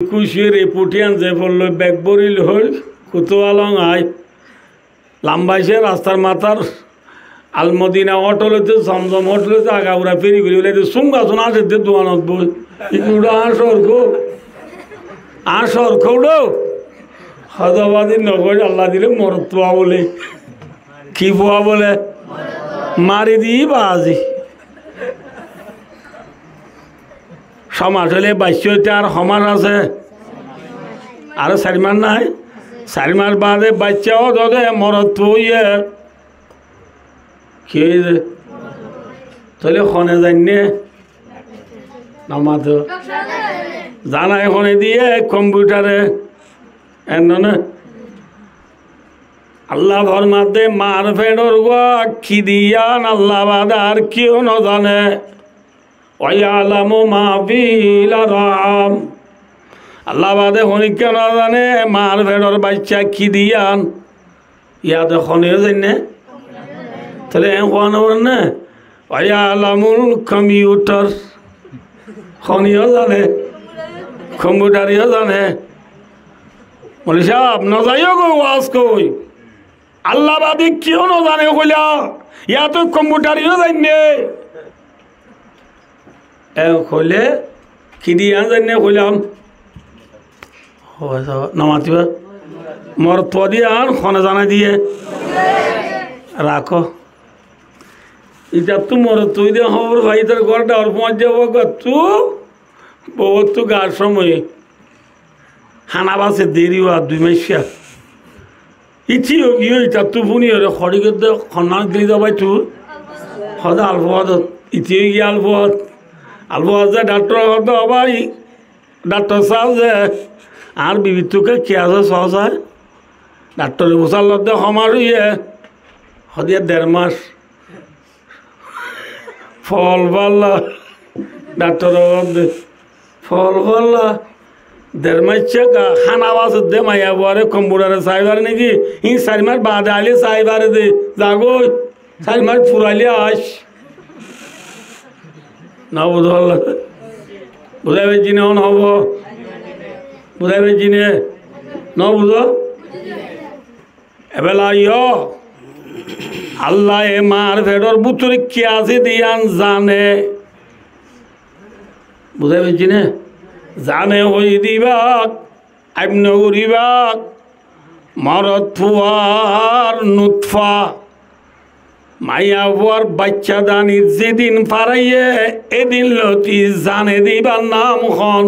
কুশিয়ে রেপুটিয়ান যে পড়ল ব্যাগ বরিল হল কুতুয়ালং আয় লাম্বাইছে রাস্তার মাথার আলমদিনা অটলতে জমজম অটলতে আগাউরা ফেরি গলি সুঙ্গা শোনা আছে দোয়ানত বই ইগুড়ো আসর খৌড়ো হজবাদি নগর আল্লাহ দিলে মরতুয়া বলে কি বুয়া বলে মারি দিই বাজি সমাজ হলে 22 আর সমাজ আছে আর 4 মাস নাই 4 মাস বাদে বাচ্চাও দে মরত হইয়ে কি তাহলে খনে জানে নামাজ জানাই খনে দিয়ে কম্পিউটারে এনে আল্লাহ ফরমাতে মার ফেডর গো কি দিয়ান আল্লাহ বাদ আর কেউ না জানে ওয়ালামু মা ফিল আরহাম আল্লাহ বাদে হনি কেন জানে মার ফেডর বাচ্চা কি দিয়ান ইয়াতে খনে জানে তাহলে কোন না ওয়ালামুল কম্পিউটার খনিও জানে কম্পিউটারিও জানে বলি সাহেব ন যাইও গো ওয়াজ কই আল্লাহ বাদে কেউ না জানে কইলা ইয়া তো কম্পিউটারিও জানে কইলে কি দিয়া জানে কইলাম নামাতিবা মর তো দিয়ে আর খনে জানা দিয়ে রাখো এটা তো মর তুই দিয়ে খবর ভাই তোর ঘরটা ওর পৌঁছ যাবো তু বহুত তো গার সময় হানা বাসে দেরি হওয়া 2 মাসিয়া ইচ্ছি গিয়ে এটা তু শুনি রে খড়িকে খন্না গিলি যাবাই তু সদা আলফাদ ইতি গিয়ে আলফাদ যে ডাক্তার হতো আবার ডাক্তার সাহেব যে আর বিবিধকে কি আছে সহসায় ডাক্তারে বসার লদ্দে সমার হইয়ে সদিয়ে 1.5 মাস ফল পাল্লা ডাক্তার ফল পাল্লা 1.5 মাস খানা বাসে দে মাইয়া বারে কম্পিউটারে চাইবার নাকি 4 মাস বাদে আইলে চাইবারে দে যাগো 4 মাস ফুরাইলে আস না বুঝল বুঝাই পেয়েছি না হব বুঝাই পেয়েছি নে ন বুঝ এবেলা আল্লাহ এ মার ফেডর বুতুর কি আছে দিয়ান জানে বুঝাই পেয়েছি না জানে হই দিবাক আইন করিবাক মরথুয়ার নুৎফা মাইয়া বুয়ার বাচ্চা দানি যেদিন পারাইয়ে এদিন লতি জানে দিবার নাম খন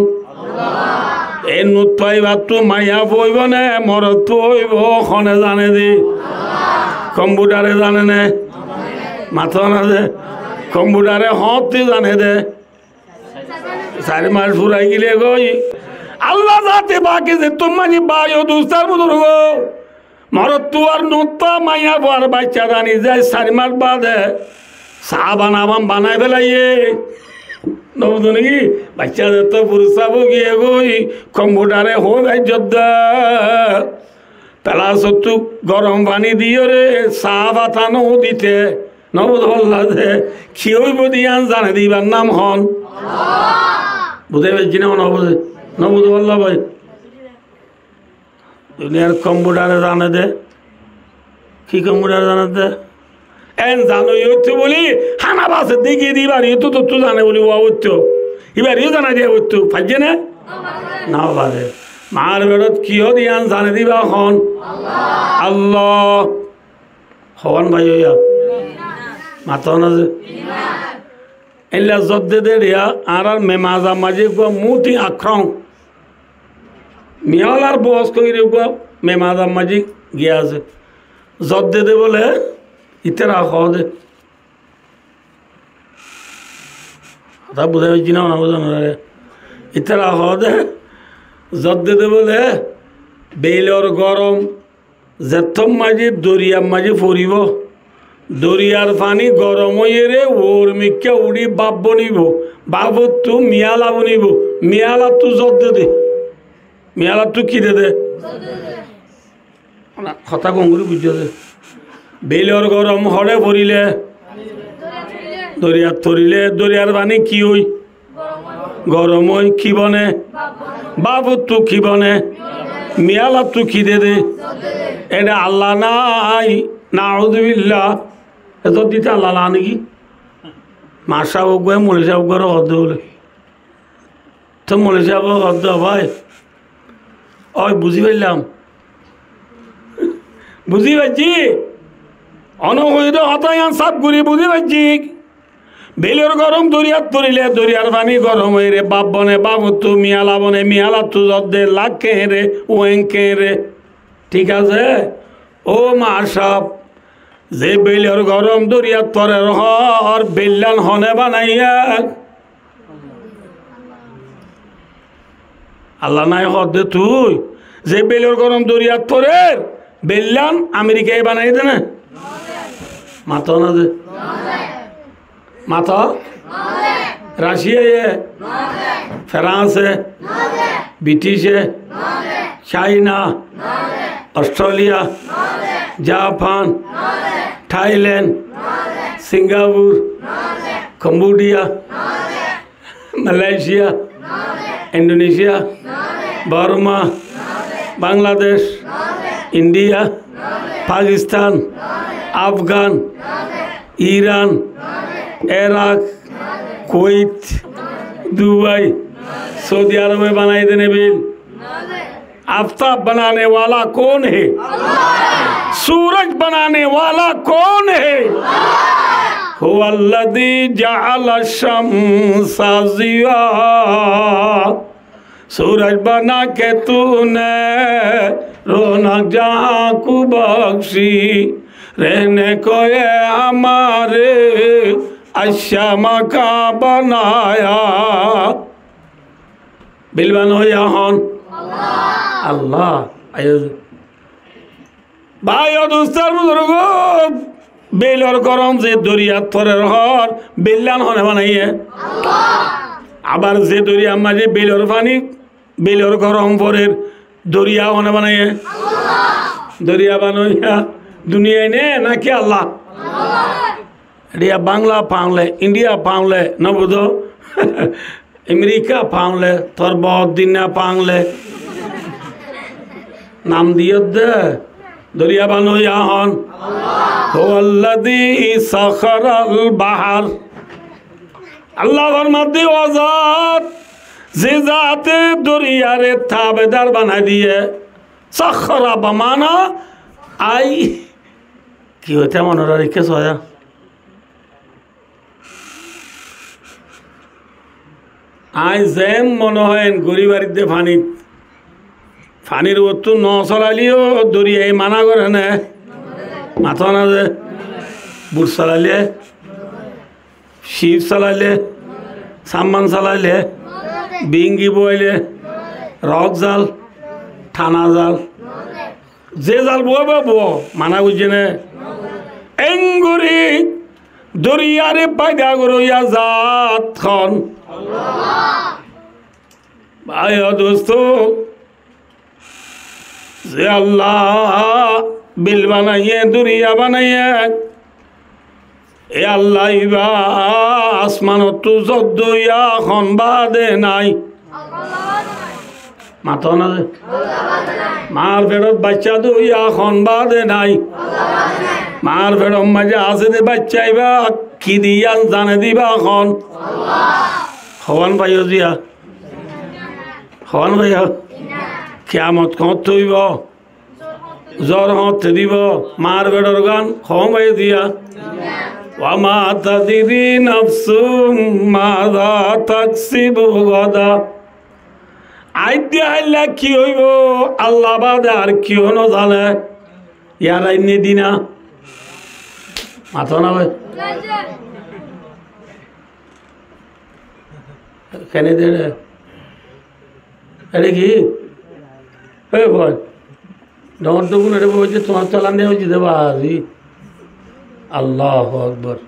এ নুৎফাইবা তো মাইয়া বইব নে মরত হইব খনে জানে দি কম্পিউটারে জানে নে মাথা না দে কম্পিউটারে হতে জানে দে 4 মাস ফুরাই গেলে গই আল্লাহ যাতে বাকি যে তোমানি বায়ু দুস্তার মতো গো মরত আর নুৎফা মাইয়া বুয়ার বাচ্চা দানি যায় 4 মাস বাদে চা বানাবাম বানাই ফেলাইয়ে নবুঝ নাকি বাচ্চাদের তো পুরুষাব গিয়ে গই কম্পিউটারে হো যদ্দ পেলা সত্তু গরম পানি দিও রে চা বাতানো দিতে নবুঝ বললা যে কি হইব দিয়ান জানে দিবার নাম হন বুঝে পেয়েছি না নবুঝে নবুঝ বললা ভাই দুনিয়ার কম্পিউটারে জানে দে কি কম্পিউটারে জানে দে এন জানো ইউতো বলি হানা বাসে দেখিয়ে দিবার ইউতো তো তুই জানে বলি ও উঠতো এবার ইউ জানা দিয়ে উঠতো ফাইজে না না বাদে মার বেড়ত কিয় দিয়ান জানে দিবা হন আল্লাহ হন ভাই হইয়া মাথা না যে এলা জদ্দে দে রিয়া আর মেমাজা মাঝে গো মুটি আক্রং মিয়ালার বস কইরে গো মেমাজা মাঝে গিয়া আছে জদ্দে দে বলে ইতেরা খদে তা বুঝাই পেয়েছি না বুঝানো রে ইতেরা খদে জদ্দে দে বলে বেলর গরম জেথম মাঝে দরিয়ার মাঝে ফুরিব দরিয়ার পানি গরম হয়ে রে ওর মিকে উড়ি বাপ বনিব বাপ তু মিয়ালা বনিব মিয়ালা তু জদ্দে দে মিয়ালা তু কি দে কথা কঙ্গুরি বুঝে দে বেলর গরম হরে পড়িলে দরিয়ার থরিলে দরিয়ার পানি কি হই গরম হই কি বনে বাবু তু কি বনে মিয়ালা তু কি দে দে এটা আল্লাহ নাই নাউযুবিল্লাহ এত দিতে আল্লাহ না নাকি মাসা ওগুয়ে মনে সাহেব ঘর হদ্দ বলে তো মনে সাহেব হদ্দ ভাই ওই বুঝি পারলাম বুঝি পাচ্ছি অনবহিত হতায়ান সাপ ঘুরি বুঝি পাচ্ছি বেলের গরম দরিয়াত পড়িলে দরিয়ার পানি গরম হয়ে রে বাপ বনে বাবু তু মিয়ালা বনে মিয়ালা তু দে লাখ কে রে ওয়েং কে রে ঠিক আছে ও মা সাপ যে বেলের গরম দরিয়াত পরে হর বেল্লান হনে বানাইয়া আল্লাহ নাই হদে তুই যে বেলের গরম দরিয়াত পরে বেল্লান আমেরিকায় বানাই দে না মাথা না দে মাথা Russia France British China Australia Japan Thailand Singapore Cambodia Malaysia Indonesia Burma Bangladesh India Pakistan Afghan Iran Iraq Kuwait Dubai Saudi Arab में बनाए देने बिल आफ्ताब बनाने वाला कौन है सूरज बनाने वाला कौन है हुवल्लज़ी जअल अश-शम्सा ज़िया सूरज बना के तूने रौनक जहाँ को बख्शी रहने को ये हमारे अशमा का बनाया बिलवान हो यहाँ अल्लाह भाई और दोस्तों बुजुर्गो बेल और गरम से दरिया थोड़े रहर बेलान होने वाला ही है আবার যে দরিয়া মাঝে বেলের পানি বেলের গরম পরে দরিয়া होने वाला है दरिया বানাইয়া दुनिया ने ना क्या अल्लाह रिया बांग्ला पाउले इंडिया पाउले न बुझो अमेरिका पाउले तोर बहुत दिन ना पाउले नाम दियो दे दरिया बानो यहाँ हुवल्लज़ी सखरल बहर अल्लाह फरमाते हो आजाद जे जाते दरिया रे ताबेदार बना दिए सखरा बमाना आई কি হইতে মনোরা রেখে সোয়া আই যেম মনে হয় গরিবারিতে ফানির ওতু ন চলালিও দরিয়ায় মানা করে না মাথা না যে বুট চালাইলে শিব চালাইলে সাম্মান চালাইলে বিঙ্গি বইলে রক জাল থানা জাল যে জাল বইব বো মানা বুঝছে না এঙ্গুরি দরিয়ারে পায়দা গরইয়া জাত খন ভাই দোস্ত যে আল্লাহ বিল বানাইয়ে দরিয়া বানাইয়ে এ আল্লাহ ইবা আসমানত যদ্দইয়া খন বাদে নাই মাথা না মার ফেরত বাচ্চা দইয়া খন বাদে নাই মার ফেরম মাঝে আছে দে বাচ্চাইবা কি দিয়া জানে দিবা খন হওয়ান ভাইও দিয়া হওয়ান ভাইয়া কিয়ামত কত হইব জ্বর হতে দিব মার বেড়র গান হম ভাই দিয়া ওয়ামা তাদিরি নাফসুম মাযা তাকসিবু গাদা আইদিয়া আল্লাহ কি হইব আল্লাহ বাদে আর কি হনো জানে ইয়ার আইনে দিনা মাথা না ভাই কেন দে আরে কি হে ভাই ডর দুগুণ এটা বলছে তোমার চালান দেওয়া হয়েছে দেবা আজি আল্লাহ আকবর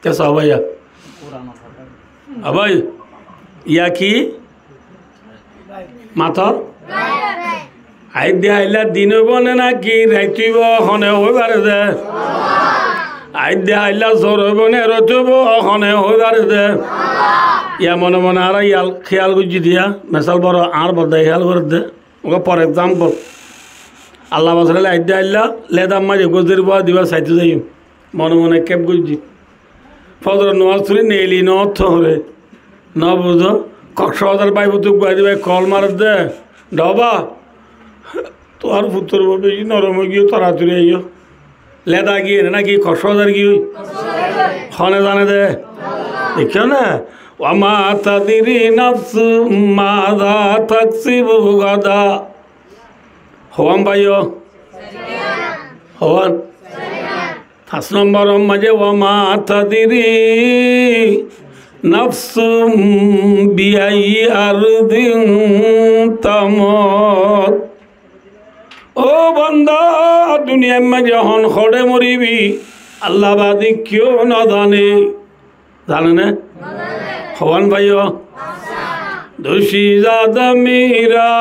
कैसा हो भैया भाई या की माथा आई दिया दिन बने ना कि राइब हने हो बारे আইদে আইলা জোর বনে রতব ওখানে হইবারে দে ইয়া মনে মনে আর ইয়াল খেয়াল গুজি দিয়া মেসাল বড় আর বড় খেয়াল করে দে ওকে ফর এক্সাম্পল আল্লাহ বাসলে আইদে আইলা লেদাম মাঝে গজের বয়া দিবা চাইতে যাই মনে মনে কেপ গুজি ফজর নোয়াজ তুলি নেলি নথ হরে ন বুঝো কক্সবাজার বাইব তুক গুয়া দিবে কল মার দে ডবা তোর পুত্র বেশি নরম গিয়ে তাড়াতাড়ি আইও লেদা গিয়ে নাকি কক্সবাজার গিয়ে খনে জানে দে দেখিও না ওমা তাদিরি নাফসু মাযা তাকসিবু গাদা হওয়াম ভাইও হওয়ান 5 নম্বর মাঝে ওমা তাদিরি নাফসু বিআই আরদিন তামত ও বান্দা দুনিয়ার মাঝে হন খড়ে মরিবি আল্লাহ বাদি কেউ না জানে জানে না হওয়ান ভাইও দোষী জাদা মীরা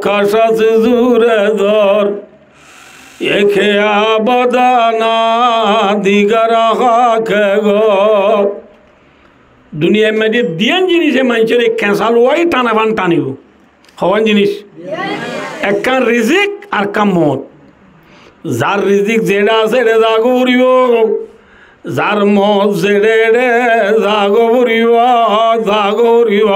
কাশাস জুরে ধর এখে আবাদানা দিগারা হাকে গর দুনিয়ার মাঝে দিয়ান জিনিসে মানুষের ক্যাঁসাল ওয়াই টানাবান টানিব হওয়ান জিনিস একখান রিজিক আর কাম মত যার রিজিক যেটা আছে রে জাগো উড়িব যার মত যেড়ে রে জাগো উড়িব জাগো উড়িব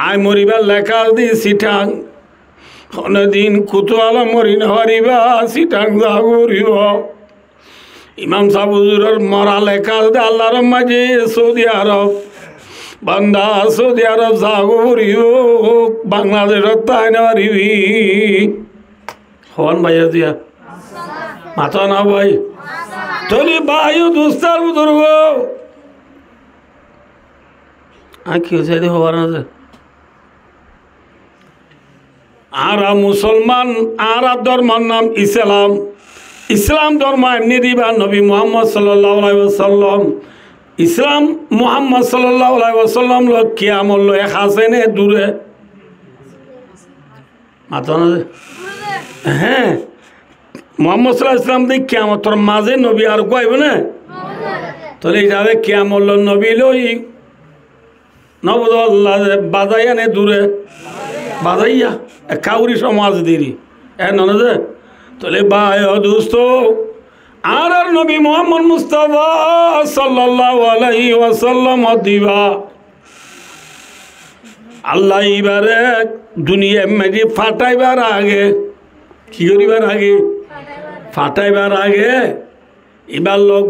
আয় মরিবার লেখা দি সিটাং অনেকদিন কুতুয়ালা মরি না হারিবা সিটাং জাগো উড়িব ইমাম সাহেব হুজুরের মরা লেখা দে আল্লাহর মাঝে সৌদি আরব বান্দা সৌদি আরব জাগো উড়িব বাংলাদেশের তাই না পারিবি হন ভাইয়া দিয়া মাথা না ভাই তলি বায়ু দুস্তার বুজুর্গ কি হয়েছে হবার না আর মুসলমান আর ধর্মার নাম ইসলাম ইসলাম ধর্ম এমনি দিবা নবী মুহাম্মদ সাল্লাল্লাহু আলাইহি ওয়াসাল্লাম ইসলাম মুহাম্মদ সাল্লাল্লাহু আলাইহি ওয়াসাল্লাম লোক কিয়ামত লো এক আছে নে দূরে মাথা না হ্যাঁ মোহাম্মদ সাল্লাল্লাহু আলাইহি ওয়াসাল্লাম দেখ কিয়ামতর মাঝে নবী আর কইব না তাহলে যাবে কিয়ামত নবী লই নবদ আল্লাহ বাজাইয়া নে দূরে বাজাইয়া কাউরি সমাজ দিরি এ ননদে তাহলে ভাই দোস্ত আর নবী মুহাম্মদ মুস্তাফা সাল্লাল্লাহু আলাইহি ওয়াসাল্লাম দিবা আল্লাহ এবারে দুনিয়া মেজি ফাটাইবার আগে কি করিবার আগে ফাটাইবার আগে এবার লোক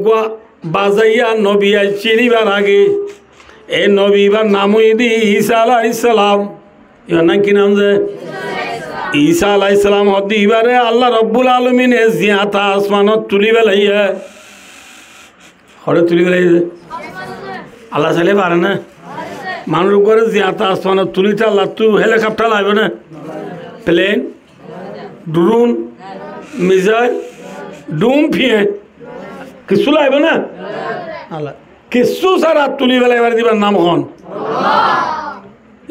বাজাইয়া নবী চিনিবার আগে এই নবী এবার নামই দি ঈসা আলাইহিস সালাম এবার নাম কি নাম যে ঈসা আলাইহিস সালাম হদি এবারে আল্লাহ রব্বুল আলামিন জিয়াতা আসমানত তুলি বেলাইয়া হরে তুলি বেলাইয়া আল্লাহ চাইলে পারে না মানুষ করে জিয়াতা আসমানত তুলিতে আল্লাহ তু হেলিকপ্টার লাগবে না প্লেন ড্রোন মিসাইল ডুম ফিয়ে কিছু লাগবে না আল্লাহ কিছু সারা তুলি বেলা এবার দিবার নাম হন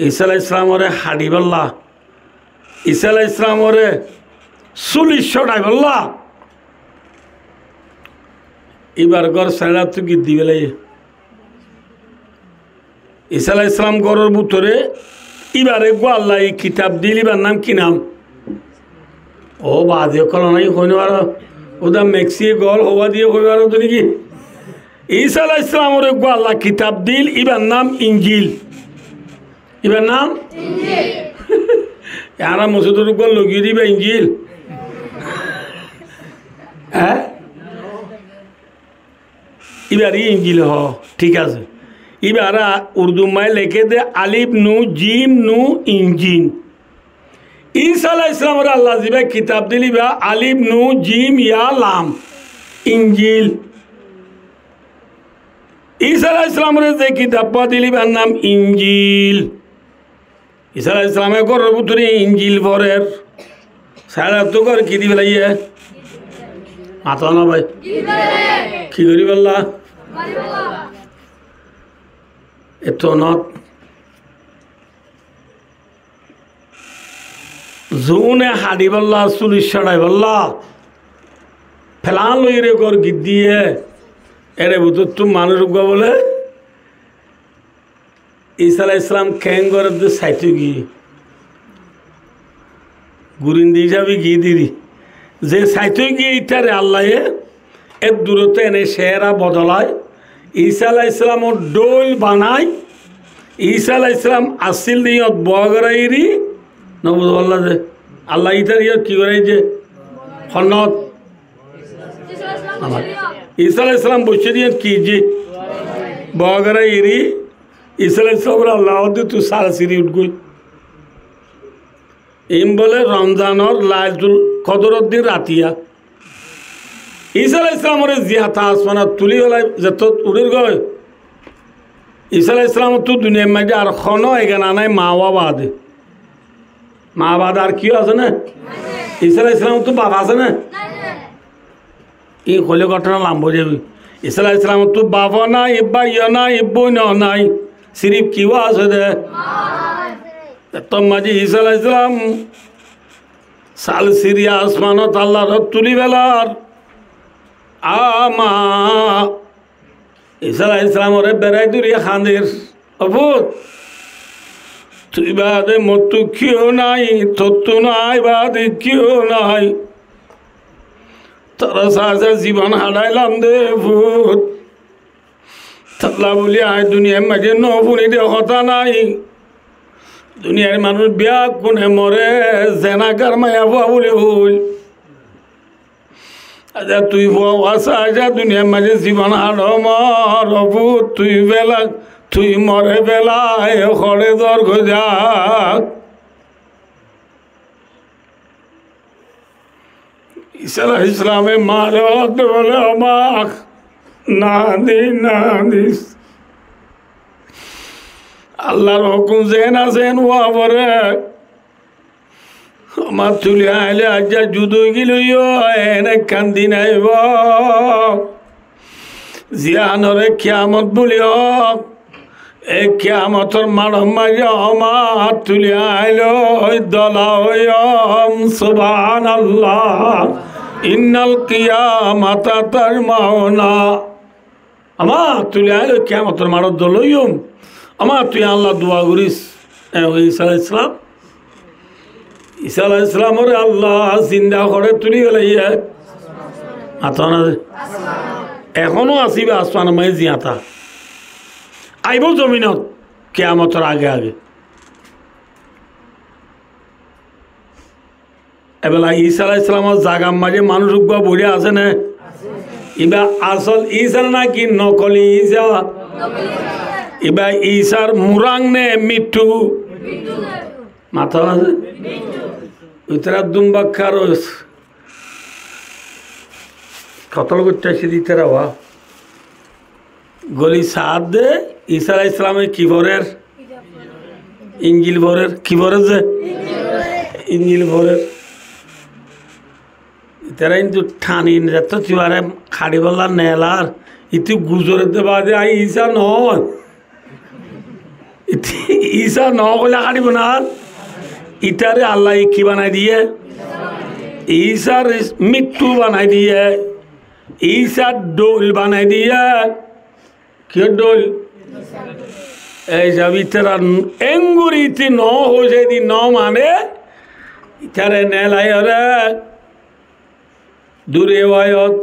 ঈসা আলাইহিস সালামরে হাডি বল্লা ঈসা আলাইহিস সালামরে 40 ডাইবল্লা এবার ঘর সারা তু গিদ্দি বেলাই ঈসা আলাইহিস সালাম ঘরের ভিতরে এবারে গো আল্লাহ এই কিতাব দিলিবার নাম কি নাম ও বাদে কল নাই হইনো আর ওদা মেক্সি গল হওয়া দিয়ে হইবার তো নাকি ঈসা আলাইহিস সালামের গো আল্লাহ কিতাব দিল ইবার নাম ইনজিল ইবার নাম ইনজিল यारा मसूदर को लोगी दी बे इंजील হ্যাঁ এবার ইনজিল হ ঠিক আছে এবার উর্দু মায় লিখে দে আলিফ নু জিম নু ইনজিন ঈসা আলাইহিস সালামের আল্লাহ জিবে কিতাব দিলিবা আলিফ নু জিম ইয়া লাম ইনজিল ঈসা আলাইহিস সালামের যে কিতাব দিলিবার নাম ইনজিল ঈসা আলাইহিস সালামের ঘরের ভিতরে ইনজিল পড়ের সারা তো ঘর কি দিবে লাইয়ে মাথা না ভাই কি করি বললা এত নত জুনে হাডি বললা 40 বললা ফেলান লই রে কর গীত দিয়ে এরে বুতর তো মানুষ বলে ঈসা আলাইহিস সালাম কেন করে সাইতে গিয়ে গুরিন্দি হিসাবে গিয়ে দিদি যে সাইতে গিয়ে ইটারে আল্লাহ এর দূরত্ব এনে সেরা বদলায় ঈসা আলাইহিস সালামর ডোল বানায় ঈসা আলাইহিস সালাম আসিল দিয়ে বগরাইরি নবুদ আল্লাহ যে আল্লাহ ইটার কি করে যে হনত ঈসা আলাইহিস সালাম বসে দিয়ে কি যে বগরাইরি ঈসা আলাইহিস সালাম আল্লাহ তু সারা সিরি উঠ গই এম বলে রমজানর লাইলতুল কদরের দিন রাতিয়া ঈসা আলাইহিস সালামের জিয়াতা আসমানত তুলি হলাই যত উড়ির গয় ঈসা আলাইহিস সালাম তো দুনিয়ার মাঝে আর খন এখানে নাই মা বাদ আর কি আছে না ঈসা আলাইহিস সালাম তো বাবা আছে না এই হলে ঘটনা লাম্ব যাবি ঈসা আলাইহিস সালাম তো বাবা নাই ইব্বা ইয় নাই ইব্বই নাই সিরিফ কিও আছে দে তোর মাঝে ঈসা আলাইহিস সালাম সাল সিরিয়া আসমানত আল্লাহর তুলি বেলার আমা ঈসা আলাইহিস সালাম ওরে বেড়াই দূরিয়া খান্দির অভূত তুই বাদে মতো কেউ নাই তত্ত্ব নাই বাদে কেউ নাই তারা সাজা জীবন হারাইলাম দে ভূত থাকলা বলি আয় দুনিয়ার মাঝে নপুনি দে কথা নাই দুনিয়ার মানুষ বিয়া কোনে মরে জেনাকার মায়া ভুয়া বলে হইল আচ্ছা তুই আসা আচ্ছা দুনিয়ার মাঝে জীবন হাড় মর ভূত তুই বেলা তুই মরে বেলায় খড়ে দর্ঘ যাক ঈসা আলাইহিস সালামে মারে বলে আমাক না দিস আল্লাহর হুকুম যেন আছেন ওয়া পরে আমার তুলি আইলে আজ যুদ্ধ গিল এনে কান্দি নাইব জিয়ানরে কিয়ামত বলি হোক এই কিয়ামতর মাড় মাঝে আমার তুলি আইল দলাম সুবহানাল্লাহ ইন্নাল কিয়ামাতা তারমাউনা আমার তুলি আইল কিয়ামতর মাড় দলইম আমার তুই আল্লাহ দোয়া করিস ঈসা আলাইহিস সালাম ঈসা আলাইহিস সালামর আল্লাহ জিন্দা করে তুলি গেলাইয়া আতনা এখনো আসিবে আসমান মাঝে জিয়াতা আইব জমিনত কিয়ামতের আগে এবেলা ঈসা আলাইহিস সালামের জাগার মাঝে মানুষ বড়িয়া আছে না এবার আসল ঈসা নাকি নকলি ঈসা এবার ঈসার মুরাং নে মৃত্যু মাথা আছে ওইতারা দুম্বাক্ষার কতল করতে আসি দিতে রাওয়া গলি সাদ দে ঈসা আলাইহিস সালামের কিবরের ইঞ্জিল ভরের কিবরের যে ইঞ্জিল ভরের তারা কিন্তু ঠানি তো তিবারে খাড়ি বলার নেলার ইতি গুজরের দেবা যে আই ঈসা নয় ঈসা ন বলে খাড়িব না ইটারে আল্লাহ কি বানাই দিয়ে ঈসার মৃত্যু বানাই দিয়ে ঈসার ডোল বানাই দিয়ে কি ডোল এই সব ইতারা এঙ্গুরিতে ন হয়ে দি ন মানে ইতারে নেলাই রে দূরে ওয়ায়ত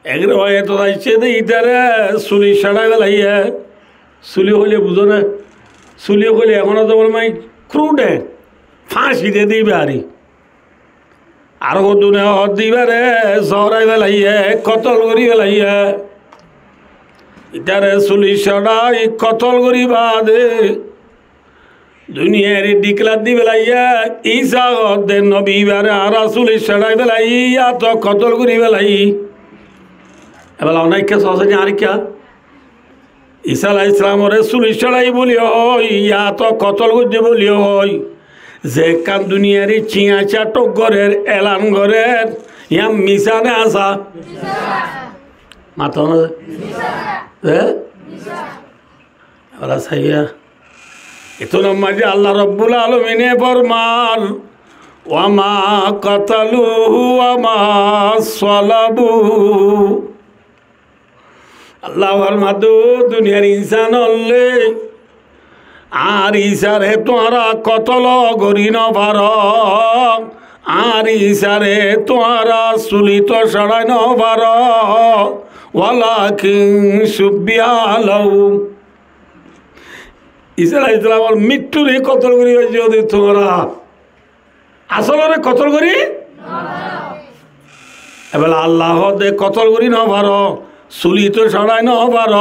এগরে ওয়ায়ত আইছে দে ইতারে সুলি সাড়া গেলাইয়া সুলি হলে বুঝো না সুলি হলে এখনো তো বল মাই ক্রুডে ফাঁসি দিয়ে দিবে আরি আর দুনে হদ দিবে রে জহরাই বেলাইয়া কতল করি বেলাইয়া ইটারে সুলি সাড়াই কতল করি বাদে দুনিয়ার ডিকলার দি বেলাইয়া ঈসা হদ্দের নবী বারে আর সুলি সাড়াই বেলাইয়া তো কতল করি বেলাই এবার অনেককে সহজে আর কে ঈসা আলাইহিস সালামের সুলি সাড়াই বলি হয় ইয়া তো কতল করছে বলি হয় যে কান দুনিয়ার চিয়া চাটক ঘরের এলান ঘরের ইয়া মিশানে আসা মাথা না হ্যাঁ সাইয়া এত মাঝে আল্লাহ রব্বুল আলমিনে ফরমান ওয়ামা কাতালুহু ওয়ামা সালাবুহু আল্লাহর মাদু দুনিয়ার ইনসান হলে আর ইসারে তোরা কতল গরি নবার আর ইসারে তোরা সুলিত সড়াই নবার ওয়ালাকিন সুবিয়ালাউ ঈসা আলাইহিস সালামের মৃত্যুরে কতল করি যদি তোরা আসলে কতল করি এবার আল্লাহ দে কতল করি নবার সুলিত সড়াই নবার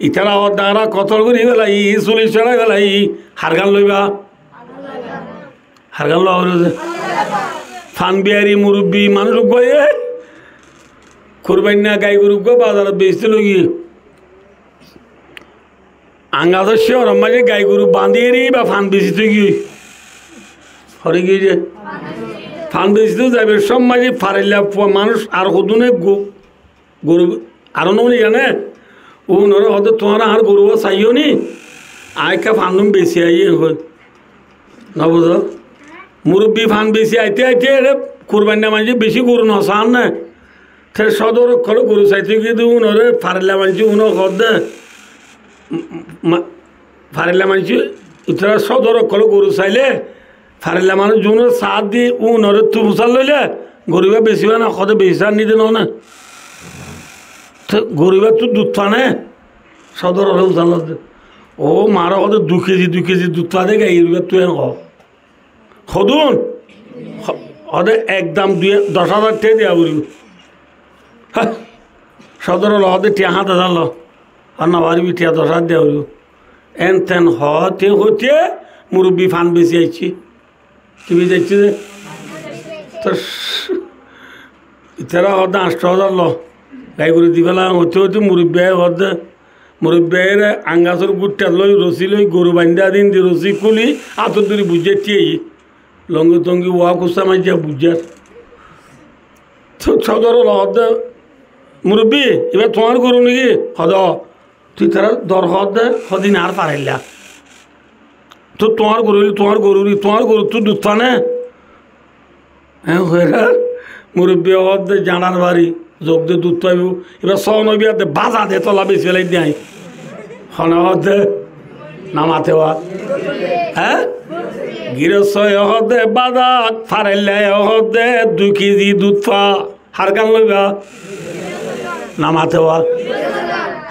ইতারা দ্বারা কতল করি বেলাই চুলি চড়াই বেলাই হারগান লইবা হারগান লওয়া ফান বিহারি মুরব্বী মানুষ গয়ে কুরবান্না গাই গরু গো বাজারে বেচতে লগি আঙ্গাজ শিওর মাঝে গাই গরু বাঁধিয়ে বা ফান বেচিতে গিয়ে হরে গিয়ে যে ফান বেচিতে যাবে সব মাঝে ফারেলা মানুষ আর কদুনে গরু আরো ননি জানে ও নরে হয়তো তোমার আর গরু চাইও নি আয়কা ফানুম বেশি আইয়ে হয় না বুঝো মুরব্বী ফান বেশি আইতে আইতে কুরবান্না মাঝে বেশি গরু নসান না সে সদর করে গরু চাইতে গিয়ে উনরে ফারেলা মানছি উনো কর দে ফারেলা মানছি ইতরা সদর করে গরু চাইলে ফারেলা মানুষ জুনো সাত দিয়ে উনরে তু উচাল লইলে গরিবা বেশিবা না কত বেশি আর নিতে না গরিবার তো দুধ ফানে সদর হলে উচাল ও মারা কত 2 কেজি দুধ ফাদে গাই তুই সদুন ওদের একদম 10,000 টাকা দেওয়া বলব সদর হলো ওদের টিয়া 7,000 লো আর না পারবি টিয়া 10,000 দেওয়া বলব এন তেন হতে হতে মুরব্বী ফান বেশি আইছি কি বেশি আইছি যে তো ইতারা হতে 8,000 লো গাই করে দি পেলাম হতে হতে মুরব্বীর আঙ্গাসর গুটটা লই রসি লই গরু বান্ধা দিন দি রসি খুলি আতর দূরি বুঝে টিয়ে লঙ্গি টঙ্গি ওয়া কুসা মাইজা বুঝার সদর হতে মুরব্বী এবার তোমার গরু নাকি হদ তুই তারা দর হদে হদিন আর পারাইলা তো তোমার গরু তো দুধ ফানে হ্যাঁ মুরব্বী হদে জানার বাড়ি যোগ দে দুধ পাইব এবার সনবিয়াতে বাজা দে তলা বেশি ফেলাই দেয় হন হদে নামাতে হওয়া হ্যাঁ গৃহস্থ হদে বাজা ফারাইলা হদে 2 কেজি দুধ ফা হারকান লইবা নামাতে হওয়া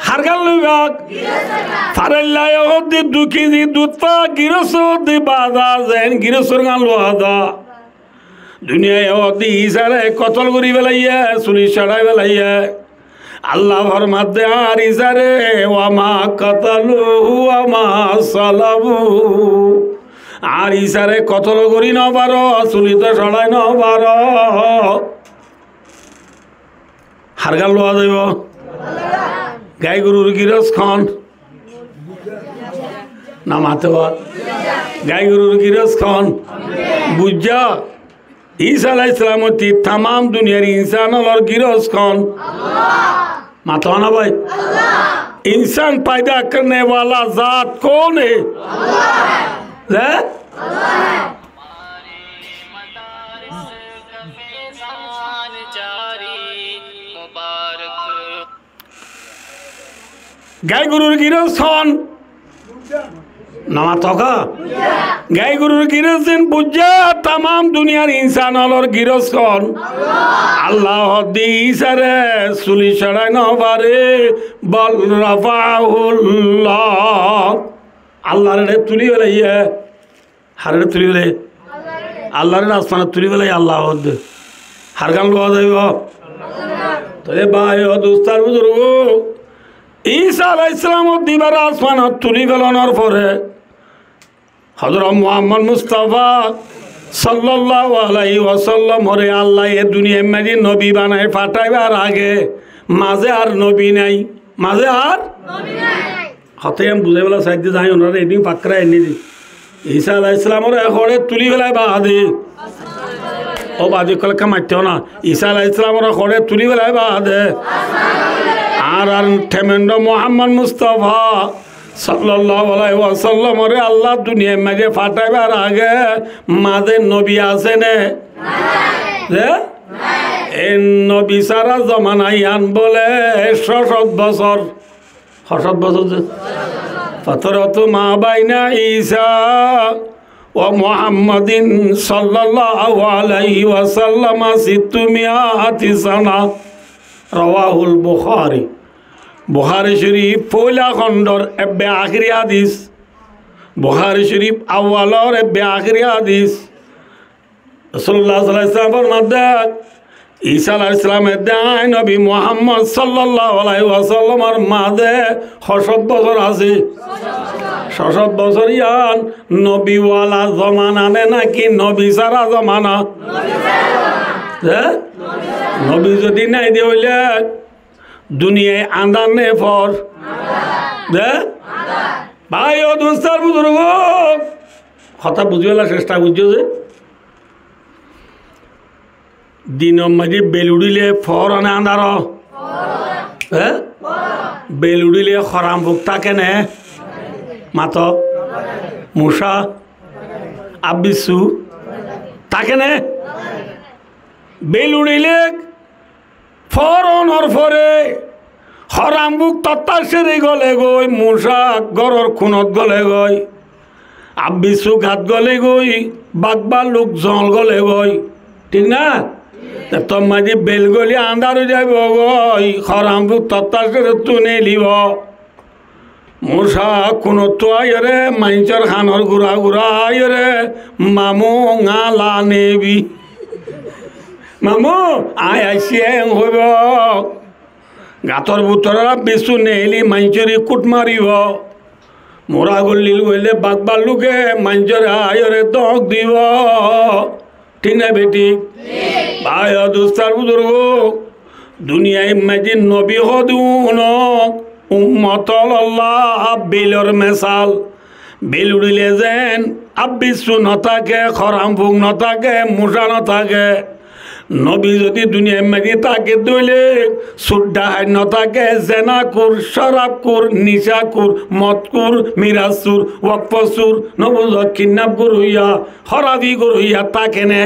হারকান লইবা ফারাইলা হদে 2 কেজি দুধ ফা গৃহস্থ হদে বাজা যেন গৃহস্থর গান লোহাদা দুনিয়ায় হদি ইসারে কতল করি বেলাইয়া চুলি চড়াই বেলাইয়া আল্লাহ ফরমাতে আর ইসারে ওয়ামা কাতালু ওয়ামা সালাবু আর ইসারে কতল করি নবার চুলি তো চড়াই নবার হারগাল লোয়া যাইব গাই গরুর গিরস খন নামাতে গাই গরুর গিরস খন বুঝা ঈসা আলাইহিস সালাম ती तमाम दुनियार इंसान और गिरोस कौन मातवाना भाई इंसान पैदा करने वाला जात कौन है अल्लाह है गाय गुरुर गिरोस कौन नामा तो का गाय गुरुर गिरस दिन बुझा तमाम दुनियार इंसान और गिरस कौन अल्लाह दी सरे सुली चढ़ाई न बारे बल रफाहुल्लाह अल्लाह रे तुली वाला ये हर रे तुली वाला अल्लाह रे आसमान तुली वाला अल्लाह होद हर गान लो जाइबो तो ये भाई और दोस्तार बुजुर्गो ईसा अलैहिस सलाम दिबार आसमान तुली वाला नर परे हज़रत मोहम्मद मुस्तफ़ा सल्लल्लाहु अलैहि वसल्लम और अल्लाह ये दुनिया में जी नबी बनाए फाटाइबार आगे माजे आर नबी नहीं माजे आर हते हम बुझे वाला साइड जाए उन्होंने एडिंग पकड़ा है नहीं ईसा अलैहिस सलाम और खोड़े तुली वाला बादे ओ बादे कल का मत हो ना ईसा अलैहिस सलाम और खोड़े तुली वाला बादे आर ठेमेंडो मोहम्मद मुस्तफ़ा সাল্লাল্লাহু আলাইহি ওয়াসাল্লামরে আল্লাহ দুনিয়ার মাঝে ফাটাইবার আগে মাঝে নবী আছে না এই নবী সারা জমানা ইয়ান বলে 600 বছর 600 বছর ফাতরাত মা বাইনা ঈসা ও মুহাম্মাদিন সাল্লাল্লাহু আলাইহি ওয়াসাল্লাম 600 সানা রাওয়াহুল বুখারী বুখারী শরীফ পয়লা খণ্ডর এবে আখিরি হাদিস বুখারী শরীফ আউয়ালর এবে আখিরি হাদিস রাসূলুল্লাহ সাল্লাল্লাহু আলাইহি ওয়াসাল্লাম ফরমাতেন ঈসা আলাইহিস সালামের দাই নবী মুহাম্মদ সাল্লাল্লাহু আলাইহি ওয়াসাল্লামের মাঝে 600 বছর আছে 600 বছর ইয়ান নবীওয়ালা জমানা নে নাকি নবী সারা জমানা নবী যদি নাই দিয়ে হইলে দুনিয়ায় আন্দার নে ফর ভাই ও দোস্তার বুজুর্গ কথা বুঝিওলা চেষ্টা করছো যে দিনের মাঝে বেল উড়িলে ফর আনে আন্দার বেল উড়িলে খরাম ভুক্তা কেনে মাত মূষা আবিসু তাকেনে বেল উড়িলে ফরনর ফরে হরাম বুক তত্তার সেরে গলে গই মূষা গরর খুনত গলে গই আবিসু ঘাত গলে গই বাগবা লোক জল গলে গই ঠিক না তোর মাঝে বেল গলি আন্দার যাব গই হরাম বুক তত্তার সেরে তুনে লিব মূষা কোনো তো আয়রে মাইচর খানর গুড়া গুড়া আয়রে মামু গালা নেবি মামু আয় আইসি হইব গাতর বুতরা বেশু নেলি মাইচরি কুট মারিব মোরা গল্লিল গইলে বাগবার লোকে মাইচরে আয়রে দক দিব ঠিক না বেটি ভাই দুস্তার বুজুর্গ দুনিয়ায় মাঝে নবী হদুন উম্মতল্লাহ বেলর মেসাল বেল উড়িলে যেন আব্বিসু নথাকে খরাম ফুক নথাকে মূষা নথাকে নবী যদি দুনিয়ার মাঝে তাকে দইলে সুড্ডা হাই নথাকে জেনাকুর শরাবকুর নিশাকুর মদকুর মিরাজুর ওয়াকফসুর নবুজ কিডন্যাপকুর হইয়া হরাবি গুর হইয়া তাকে নে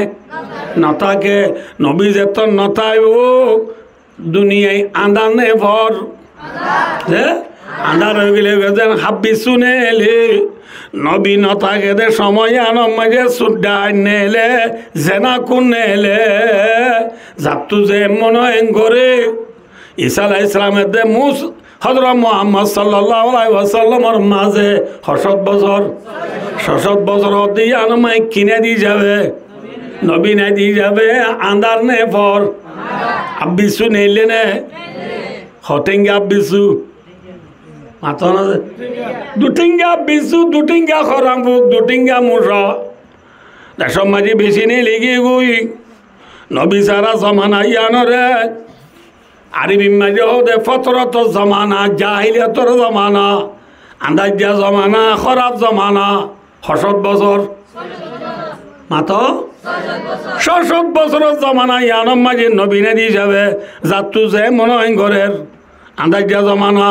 নথাকে নবী যেত নথাইব দুনিয়ায় আন্দানে ভর আন্ধার হয়ে গেলে যেন হাব্বি শুনে এলে নবী নথাকে দে সময় আনম মাঝে সুড্ডা নেলে জেনা কোন নেলে যাবতু যে মনে করে ঈসা আলাইহিস সালামের দে মুস হযরত মুহাম্মদ সাল্লাল্লাহু আলাইহি ওয়াসাল্লামের মাঝে 600 বছর দিয়ে আনমাই কিনে দিয়ে যাবে নবী নাই দিয়ে যাবে আন্ধার নে পর আব্বিসু নেলে নে হটেঙ্গা আব্বিসু মাথা না দুটিঙ্গা বিসু দুটিঙ্গা খরাম বুক দুটিঙ্গা মূষা দেশের মাঝে বেশি নেই লেগে গই নবী সারা জমানা ইয়ানরে আরবি মাঝে হতে ফতরত জমানা জাহিলিয়াতর জমানা আন্দাজা জমানা খরাব জমানা 600 বছর মাতো 600 বছরের জমানা ইয়ানোর মাঝে নবী নে দিয়ে যাবে যাতু যে মনে হয় ঘরের আন্দাজা জমানা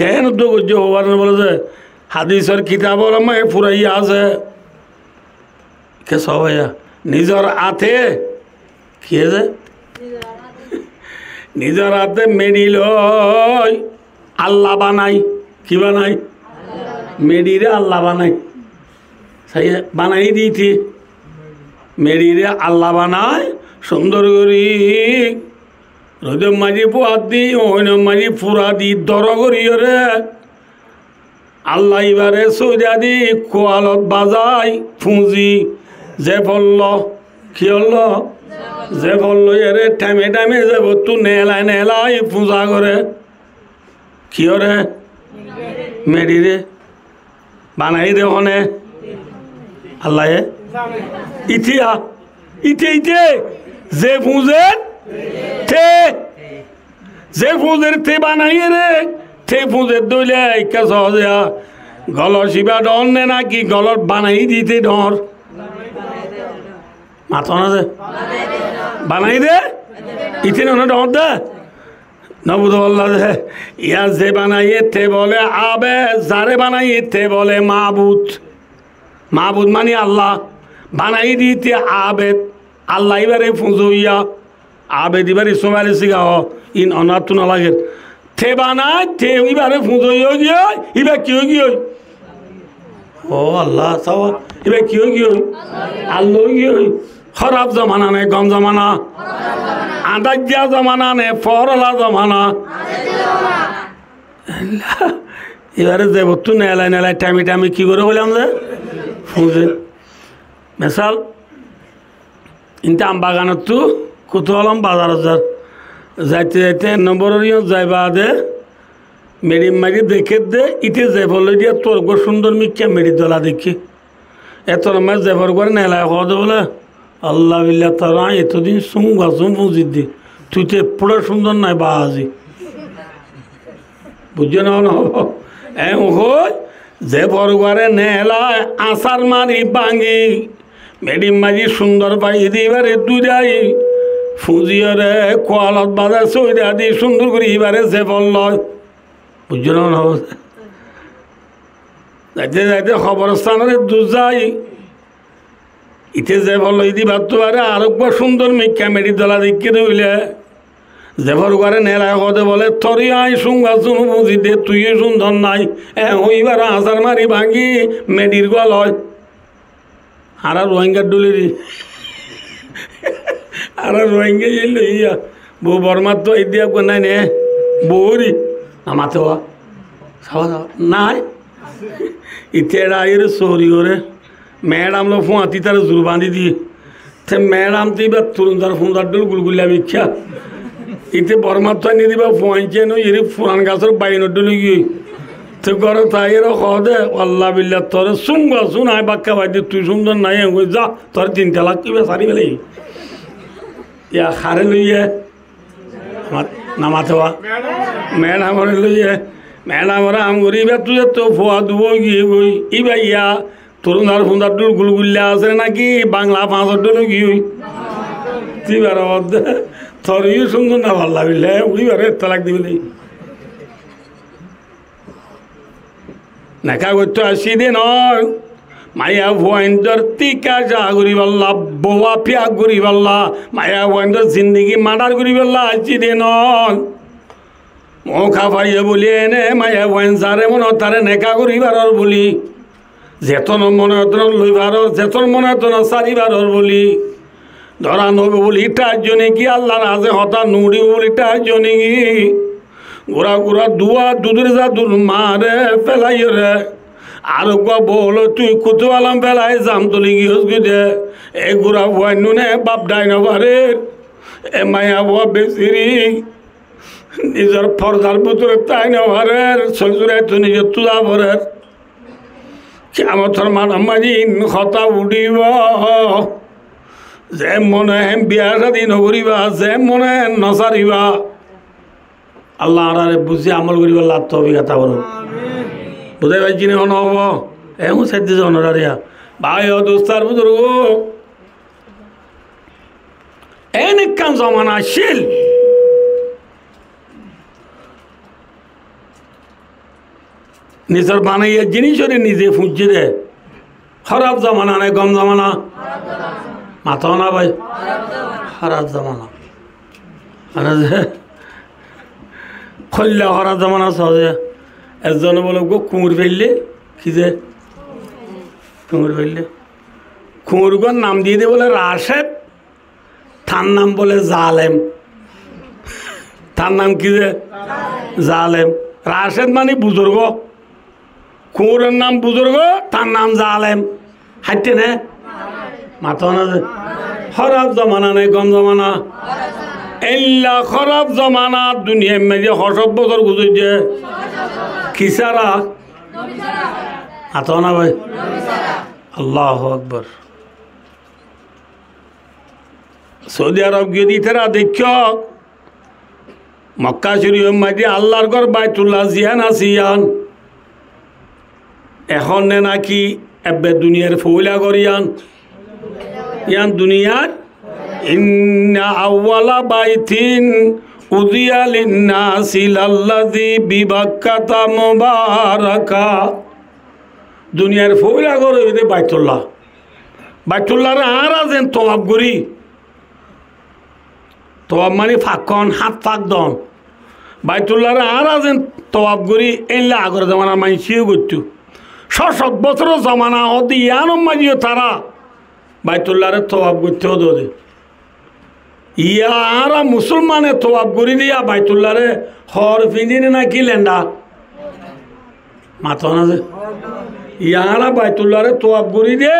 কেন তো গুজ্জো হবার বলে যে হাদিসের কিতাবর আমায় ফুরাইয়া আছে কে সবাইয়া নিজের হাতে কি আছে নিজের হাতে মেডিল আল্লাহ বানাই কি বানাই মেডিরে আল্লাহ বানাই সেই বানাই দিয়েছি মেডিরে আল্লাহ বানায় সুন্দর করি রোদম মাঝি পোয়াদ দি ওইন মাঝি ফুরা দি দর করিয়রে আল্লাহ এবারে সৌদা দি কোয়ালত বাজাই ফুঁজি যে বলল কি হল যে বলল এরে টাইমে টাইমে যাব তু নেলাই নেলাই পূজা করে কি রে মেডিরে বানাই দে হনে আল্লাহ ইথিয়া ইথে ইথে যে ফুঁজে থে যে ফুঁজের থে বানাই রে থে ফুঁজের দইলে একা সহজে গলর শিবা ডর নে নাকি গলর বানাই দিতে ডর মাথা না যে বানাই দে ইথে না ডর দে নবুদ আল্লাহ ইয়া যে বানাইয়ে তে বলে আবে, যারে বানাইয়ে তে বলে মাবুদ। মাবুদ মানে আল্লাহ, বানাই দিতে আবেদ আল্লাহ। এবারে ফুঁজইয়া আবেদ এবারে সোমারে শিখা ইন অনাথ না লাগে থে বানায় থে এবারে ফুঁজইয়া গিয়ে এবার কি গিয়ে ও আল্লাহ চাও এবার কি গিয়ে আল্লাহ গিয়ে। খরাব জমানা নে গম জমানা, আদাজ্জা জমানা নে ফরলা জমানা। এবারে যে বস্তু নেলাই নেলাই টাইমে টাইমে কি করে বললাম যে ফুঁজে মেশাল ইনতে আম বাগানত তো কত হলাম বাজার যাইতে যাইতে নম্বরের যাইবা দে মেরি মারি দেখে দে ইতে জেফল দিয়া তোর গো সুন্দর মিক্কা মেরি দলা দেখি এত আমার জেফর করে নেলাই হওয়া দে বলে আল্লাহ বিল্লা তারা এতদিন সুম গাছুম পুঁজি দি তুই তো পুরো সুন্দর নাই বাজি বুঝছো না হই যে বরগরে নেলায় আসার মারি ভাঙি মেডি মাঝি সুন্দর পাই দিবারে দুইটাই ফুজিয়রে কোয়ালত বাজা সইরা দি সুন্দর করে এবারে যে বলল বুঝছো না যাইতে যাইতে খবরস্থানের দুজাই ইতে যে বলল ইদি ভাবতে পারে আরেকবার সুন্দর মিক্কা মেডি দলা দিকে দইলে যে বরগরে নেলায় হতে বলে তরি আই সুঙ্গা চুন বুঝি দে তুই সুন্দর নাই ওইবার আসার মারি ভাঙি মেডির গল হয় আর রোহিঙ্গার ডুলিরি আর রোহিঙ্গা এলো ইয়া বউ বর্মার তো এই দিয়া নাই নে বউরি আমাতে নাই ইতেরা এর সরি করে ম্যাডাম লো ফুঁয়াতি তার জোর বাঁধি দিয়ে তে ম্যাডাম তো এবার তুরুন্দার ফুন্দার ডুল গুলগুলিয়া মিখ্যা ইতে বর্মার তো নিয়ে দিবা ফুঁয়াইছে নো এর ফুরান গাছের বাইনের ডুলে গিয়ে তো ঘর তাই এর দে আল্লাহ বিল্লা তোর সুঙ্গা শুন আয় বাক্কা ভাই দে তুই সুন্দর নাই যা তোর 3 তালাক কিবা সারি বেলে ইয়া খারে লইয়ে নামাতে ম্যাডাম লইয়ে ম্যাডাম আম করি এবার তুই তো ফোয়া দুবো গিয়ে গই ইবা ইয়া তরুণার ফুন্দার ডুল গুলগুল্লা আছে নাকি বাংলা 5 ডুল গিয়ে তুই বার তোর ইউ সুন্দর না ভাল লাগলে উইবারে তালাক দিবি নেকা করতে আসি দে নয় মায়া ভয়েন্দর টিকা যা করি পাল্লা বোয়া পিয়া করি পাল্লা মায়া ভয়েন্দর জিন্দগি মার্ডার করি পাল্লা আসি দে নয় মৌখা ভাইয়ে বলি এনে মায়া ভয়েন যারে মনে তারে নেকা করিবারর বলি যেতন মনে লইবারর যেতন মনে তন সারিবারর বলি ধরা নবে বলি তার জনে কি আল্লাহ রাজে হতা নুড়ি বলি তার জনে কি গোড়া গোড়া দুয়া দুধের যা দুর মারে ফেলাই রে আর বল তুই কুতু আলাম ফেলাই জাম তুলি গিয়ে দে এ গোড়া ভয় নুনে বাপ ডাই নবারে এ মায়া বুয়া বেশিরি নিজের ফরদার ভিতরে তাই নবারের চলচুরাই তো নিজের তুলা ভরের কেমন মাঝি হতা উঠিব যে মনে হেম বিয়া শাদি নকরিবা যে মনে নচারিবা আল্লাহ আরে বুঝি আমল করিবা লাভ হবে কথা বলো বুঝাই পাইছি না হব এমন সাইড দিয়েছে অনারিয়া ভাই ও দোস্তার বুজুর্গ এনে কাম জমানা শিল নিজের বানাইয়া জিনিস নিজে ফুঁজছে দে খারাপ জমানা নাই গম জমানা মাথা না ভাই খারাপ জমানা খল্লা খারাপ জমানা সহজে একজনে বলে গো কুমুর ফেললে কি যে কুমুর ফেললে কুমুরগর নাম দিয়ে দিয়ে বলে রাশেদ তার নাম বলে জালেম তার নাম কি যে জালেম রাশেদ মানে বুজুর্গ কুমুরের নাম বুজুর্গ তার নাম জালেম হাইতে নে মাথা না যে খারাপ জমানা নেই গম জমানা এল্লা খারাপ জমানা দুনিয়া মেজে 100 বছর গুজরছে কিসারা হাত না ভাই আল্লাহ আকবর সৌদি আরব গিয়ে দিতেরা দেখ মক্কা শরীফ মাঝে আল্লাহর ঘর বাইতুল্লাহ জিয়ান আসিয়ান এখন নাকি এবে দুনিয়ার ফৌলা করিয়ান ইয়ান দুনিয়ার ইন্না আউয়ালা বাইতিন উদিয়া লিন্নাসি লাল্লাযী বিবাক্কাতা মুবারাকা। দুনিয়ার ফৌরা ঘর হইতে বাইতুল্লাহ, বাইতুল্লাহর আর আছেন তওয়াব করি। তওয়াব মানে ফাঁকন হাত ফাঁক দন। বাইতুল্লাহর আর আছেন তওয়াব করি এনলে আগর জমানার মাইছিও করতো। ৬০০ বছরের জমানা হতে ইয়ানম মাঝিও তারা বাইতুল্লাহরে তওয়াব করতে হতো। ইয়ারা মুসলমানে তওয়াব করি দিয়া বাইতুল্লাহরে হর ফিন্দিনে নাকি লেন্ডা মাথা না যে ইয়ারা বাইতুল্লাহরে তওয়াব করি দে।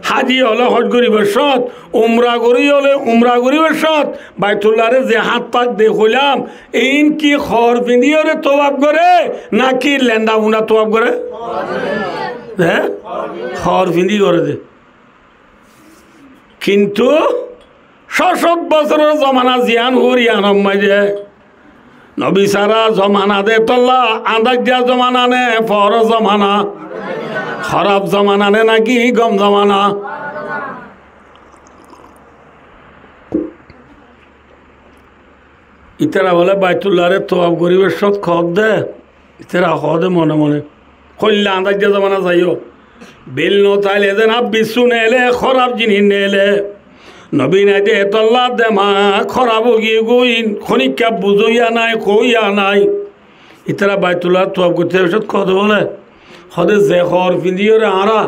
হাজি হলে হজ গরিবের সৎ, উমরা করি হলে উমরা গরিবের সৎ। বাইতুল্লাহরে যে হাত পাক দে হইলাম এইন কি হর ফিন্দিওরে তওয়াব করে নাকি লেন্ডা উনা তওয়াব করে? হ্যাঁ, হর ফিন্দি করে দে। কিন্তু ৬০০ বছরের জমানা জিয়ান হরিয়ান মাঝে নবী সারা জমানা দে তল্লা আদাক দিয়া জমানা নে ফর জমানা, খারাপ জমানা নে নাকি গম জমানা? ইতারা বলে বাইতুল্লাহরে তওয়াব গরিবের সৎ খদ দে। ইতারা খদে মনে মনে কল্যাণ আদাক দিয়া জমানা যাইও বেল নতাইলে যে না বিশ্বু নেলে খারাপ জিনিস নেলে নবী নাই দে তল্লা দে মা খারাপ গিয়ে গইন খনিকা বুঝইয়া নাই কইয়া নাই। ইতারা বাইতুল্লাহ তওয়াব করতে খদ বলে খদে যে খর ফিন্দিওরে আরা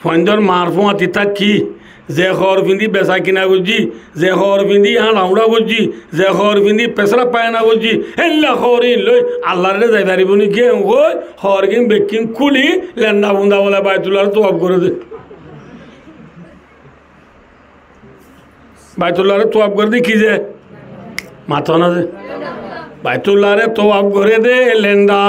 ফন্দর মারফুয়া তিতা কি যে খর ফিন্দি বেচা কিনা করছি, যে খর ফিন্দি লাউড়া করছি, যে খর ফিন্দি পেছরা পায়না করছি এল্লা খরিন লই আল্লাহরে যাই পারিব নি কে কই খর কিন বেকিন খুলি লেন্ডা বুন্দা বলে বাইতুল্লাহরে তওয়াব করে দে। বাইতুল্লাহরে তওয়াব করে দে কি যে মাথা না যে বাইতুল্লাহরে তওয়াব করে দে লেন্ডা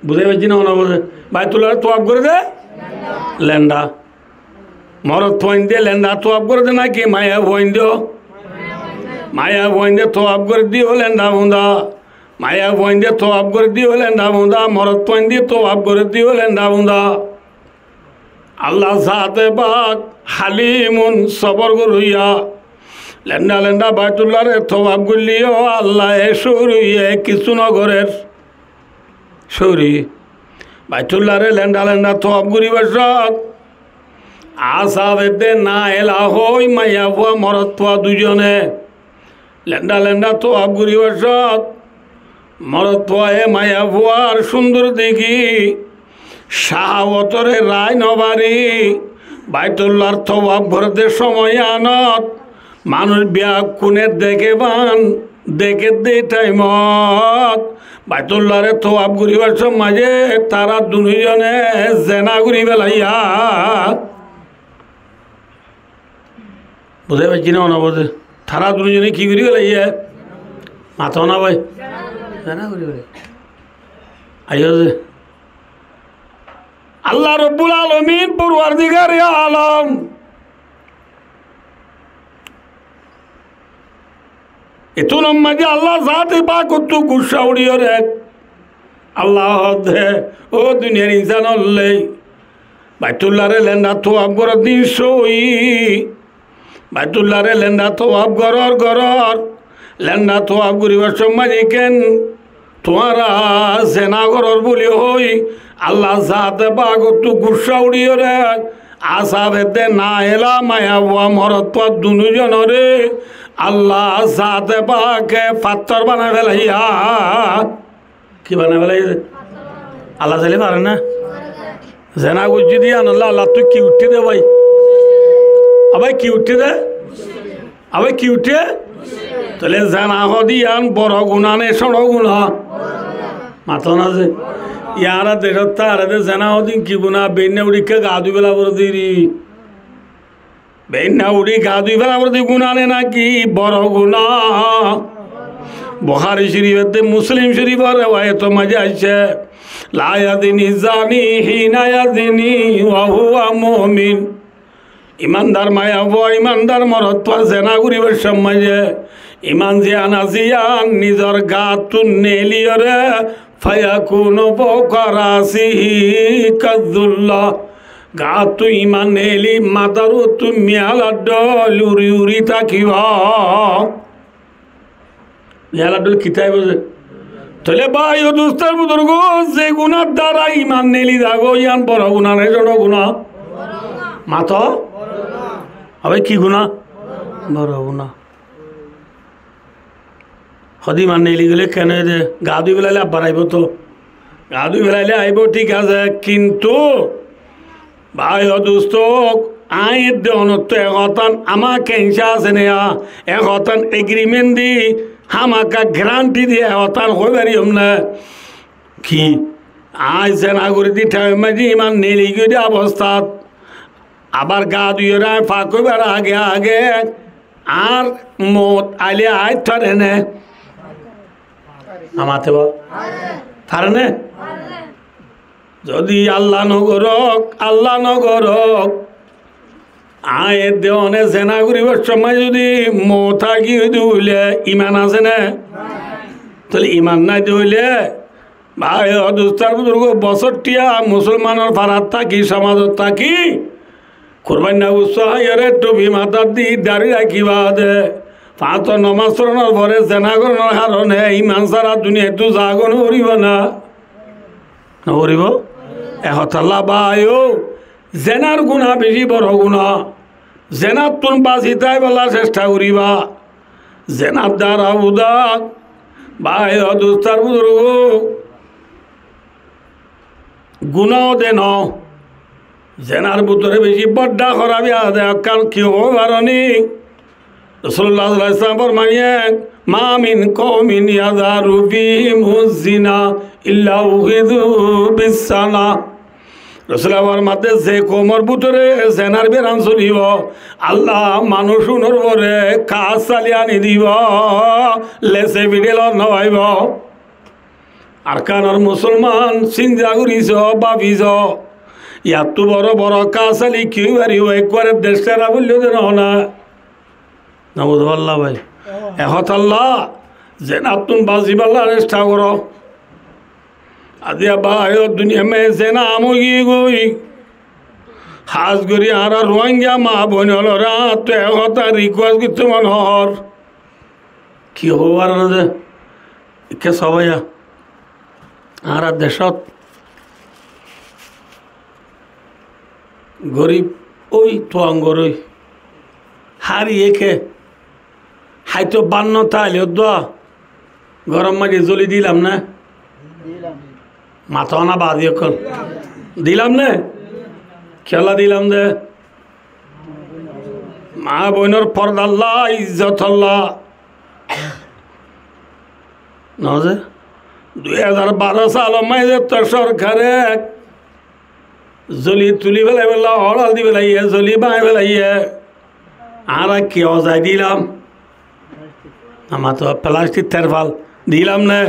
বুঝাই পারছি না ওনা বোঝে। বাইতুল্লাহরে তওয়াব করে দে লেন্ডা মরদ ফোন দিয়ে লেন্ডা তওয়াব করে দে নাকি মায়া ফোন দিও, মায়া ফোন দিয়ে তওয়াব করে দিও লেন্ডা বুন্দা, মায়া ফোন দিয়ে তওয়াব করে দিও লেন্ডা বুন্দা, মরদ ফোন দিয়ে তওয়াব করে দিও লেন্ডা বুন্দা। আল্লাহ সাথে বাক হালিমুন সবর করইয়া লেন্ডা লেন্ডা বাইতুল্লাহরে তওয়াব করলিও আল্লাহ সরিয়ে কিছু নগরের সরি বাইতুল্লাহরে লেন্ডা লেন্ডা তওয়াব করিবার সৎ আশা বেদে না এলা হই মাইয়া ভুয়া মরদ পোয়া দুজনে লেন্ডা লেন্ডা তওয়াব করিবার সৎ মরদ পোয়া এ মাইয়া ভুয়ার সুন্দর দেখি শাহাওয়াতরে রায় নবারি বাইতুল্লাহর তওয়াব করতে সময় আনত মানুষ বিয়া কোনে দেখে বান দেখে দে টাইমত বাইতুল্লাহরে তওয়াব করিবার মাঝে তারা দুজনে জেনা করি বেলাইয়া বুঝে পাচ্ছি না না বোঝে তারা দুজনে কি করি বেলাইয়া মাথা না ভাই জেনা করি বেলাই আইও যে আল্লাহ রব্বুল আলামিন পরওয়ারদিগারে আলম এতুন মাঝে আল্লাহ জাতে পাক তো গুসা উড়িও রে আল্লাহ দে ও দুনিয়ার ইনসান হলে বাইতুল্লাহরে লেন্ডা তওয়াব কর দিন সই বাইতুল্লাহরে লেন্ডা তওয়াব গরর গরর লেন্ডা তওয়াব করিবার সময় কেন তোমারা জেনা গরর বলি হই আল্লাহ জাতে পাক তো গুসা উড়িও রে আশা বেতে না এলা মায়া বুয়া মরত পর দুজনরে আল্লাহ জাতে পাকে পাত্তর বানায় ফেলাইয়া কি বানায় ফেলাই আল্লাহ চাইলে পারে না জেনা গুজি দিয়ে আনল্লা আল্লাহ তুই কি উঠতে দে ভাই আবাই কি উঠতে দে আবাই কি উঠে তাহলে জেনা হদিয়ান বড় গুণা নে সড় গুণা মাথা না যে ইয়ারা দেশত তারা জেনা হদিন কি গুণা বেন্যা উড়িকে গা দুই বেলা বড় দিরি বেন্যা উড়ি গা দুই বেলা বড় দি গুণা নে নাকি বড় গুণা বুখারী শরীফে মুসলিম শরীফের রিওয়ায়াত মাঝে আছে লা ইয়াদিনি জানি হিনা ইয়াদিনি ওয়া হুয়া মুমিন ইমানদার মায়া বুয়া ইমানদার মরদ পর জেনা করিবার সময় ইমান জিয়ান আজিয়ান নিজর গাতুন নেলিয়রে ফায়াকুনু বকরাসিহি কাযুল্লাহ গা তুই ইমান নেলি মাতারু তুমি আলাডল উড়ি উড়ি থাকিব আলাডল কিতাই বসে তাহলে ভাই ও দুস্তার বুজুর্গ যে গুণার দ্বারা ইমান নেলি যাগো ইয়ান বড় গুণা নাই ছোট গুণা মাত হবে কি গুণা বড় গুণা সদি ইমান নেলি গেলে কেন যে গা ধুই বেলাইলে আব্বার আইব তো গা ধুই বেলাইলে আইব ঠিক আছে কিন্তু ভাই ও দুস্ত আইন দেওয়ানত এখন আমার কেঞ্চা আছে নেয়া এখন এগ্রিমেন্ট দি হামাকা গ্যারান্টি দিয়ে এখন হয়ে পারিম না কি আজ সেনাগুড়ি দি ঠাইমাজি ইমান নেলি গিয়ে অবস্থাত আবার গা ধুয়ে ফাঁক হইবার আগে আগে আর মত আইলে আয় ধরে নে আমাতে পারে নে যদি আল্লাহ নগরক আয় দেওয়ানে সেনা করিবার সময় যদি মোথা কি হইলে ইমান আছে না তাহলে ইমান নাই হইলে ভাই দুস্তার বুজুর্গ বছরটিয়া মুসলমানের ফারাত থাকি সমাজত থাকি কোরবান না উৎসাহের টুপি মাথার দি দাঁড়িয়ে রাখিবা দে পাঁচ নমাজ পড়ানোর পরে সেনা করানোর কারণে ইমান সারা দুনিয়া তো জাগন উড়িব না উড়িব এহতাল্লা ভাই ও জেনার গুণা বেশি বড় গুণা জেনার তুন বাঁচিতাই বলা চেষ্টা করিবা জেনার দ্বারা উদাক ভাই দুস্তার বুজুর্গ গুণাও দেন জেনার ভিতরে বেশি বড্ডা খরাবি আদে কারণ কি হবো কারণে রাসূলুল্লাহ সাল্লাল্লাহু আলাইহি ওয়াসাল্লাম ফরমায়েন মা মিন কওমিন ইয়াযারু ফিহিমুজ জিনা ইল্লা উখিযু বিসসানা রাসূলুল্লাহর মতে যে কোমর ভিতরে জেনার বেরান চলিব আল্লাহ মানুষ উনর পরে কাজ চালিয়ে আনি দিব লেসে বিডেল নবাইব আর কারণ মুসলমান চিন্তা করিস ভাবিস ইয়াত তো বড় বড় কাজ চালি কি পারিব একবারে দেশটা বললে না নবুদুল্লাহ ভাই এহত আল্লাহ যেন তুম বাজিবাল্লাহ চেষ্টা করো আদিয়া ভাই দুনিয়া মে যেনা আমগি গই হাজ করি আর রোহিঙ্গা মা বোন হলরা তো এহতা রিকোয়েস্ট করতে মনহর কি হবার না কে সবাই আর দেশত গরিব ওই তো আঙ্গরই হারিয়ে খে হাইতো বান্ন তাইলে দোয়া গরম মাঝে জ্বলি দিলাম না মাথা না বাদি এখন দিলাম না খেলা দিলাম দে মা বোনের পর্দাল্লাহ ইজ্জত আল্লাহ নজে 2012 সাল মাইজে তো সরকারে জলি তুলি বেলাই বেলা হড়াল দি বেলাইয়ে জলি বাই বেলাইয়ে আর কি অজাই দিলাম আমার তো প্লাস্টিক থেরফাল দিলাম না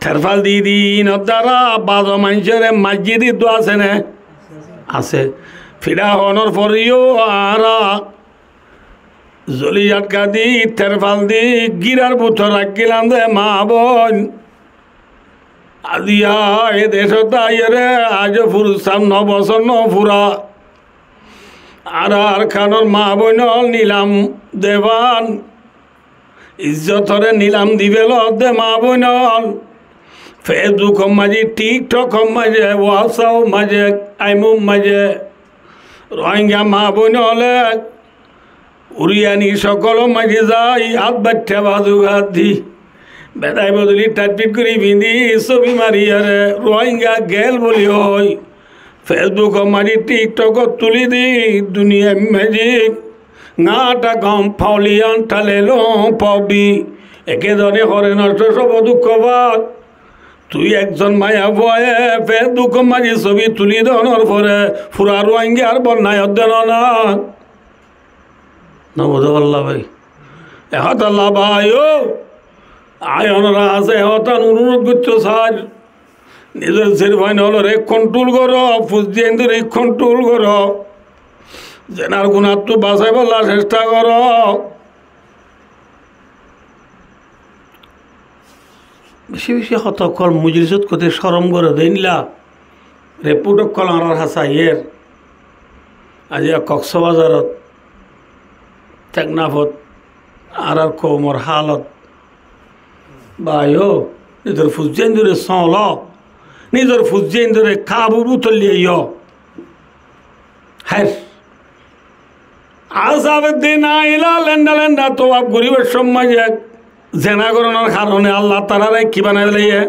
থেরফাল দি দিন দ্বারা বাজ মানুষের মসজিদ তো আছে না আছে ফিরা হনর পরিও আর জলি আটকা দি থেরফাল দি গিরার বুথর রাখিলাম দে মা বোন আজিয়া এ দেশত আইরে আজ ফুরসাম 9 বছর ন ফুরা আর খানোর মা বোন নিলাম দেবান ইজ্জতরে নিলাম দিবেল দে মা বোন ফেসবুক মাঝে টিকটক মাঝে হোয়াটসঅ্যাপ মাঝে আইমুম মাঝে রোহিঙ্গা মা বোন হলে উড়িয়ানি সকল মাঝে যাই হাত বাচ্চা বাজু হাত দি বেদাই বদলি টাইপিট করি বিন্ধি ছবি মারি আরে রোহিঙ্গা গেল বলি হয় ফেসবুক মারি টিকটক তুলি দি দুনিয়া ম্যাজিক গাটা গম ফাউলিয়ান ঠালে লো পাবি একেদরে হরে নষ্ট সব দুঃখ বাদ তুই একজন মায়া বয়ে ফেসবুক মারি ছবি তুলি দনের পরে ফুরা রোহিঙ্গা আর বন্যায় দেন না নবুদুল্লাহ ভাই এহত আল্লাহ ভাই ও আয়নরা আছে হতান অনুরোধ করছো স্যার নিজের সিরফাইন হলো রে কন্ট্রোল করো ফুসদিয়েন্দ্র রে কন্ট্রোল করো জেনার গুণার তো বাঁচাই বলার চেষ্টা করো বেশি বেশি হতকল মুজলিসত কোথায় সরম করে দিনলা রেপুটক কল আর হাসা ইয়ের আজি কক্সবাজারত টেকনাফত আর কৌমর হালত বায়ো নিজের ফুজেন ধরে সল নিজের ফুজেন ধরে কাবুর উতলিয়ে হ্যাঁ আসাবেদ্দিন আইলা লেন্ডা লেন্ডা তো আপ গরিবের সমাজে জেনা করানোর কারণে আল্লাহ তারারে কি বানাই দিলে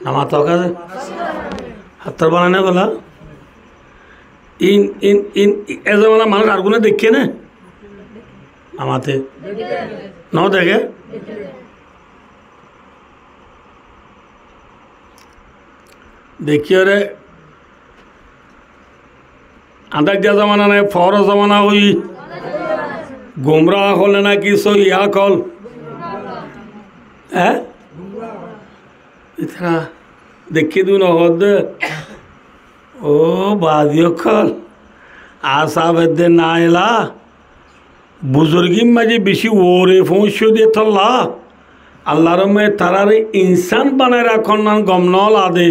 নামাত কাজে হাত্তার বানানো বলা ইন ইন ইন এ জমানা মানুষ আর কোনো দেখে না নামাতে ন দেখে দেখিও রে আদার যা জমানা নাই ফর জমানা হই গুমরা হলে নাকি সই ইয়া কল হ্যাঁ ইতরা দেখি দু নহদ ও বাদিও কল আসাবেদ্দে না এলা বুজুর্গিম মাঝে বেশি ওরে পৌঁছ দিয়ে থল্লা আল্লাহর মে তারারে ইনসান বানায় রাখন না গম নল আদে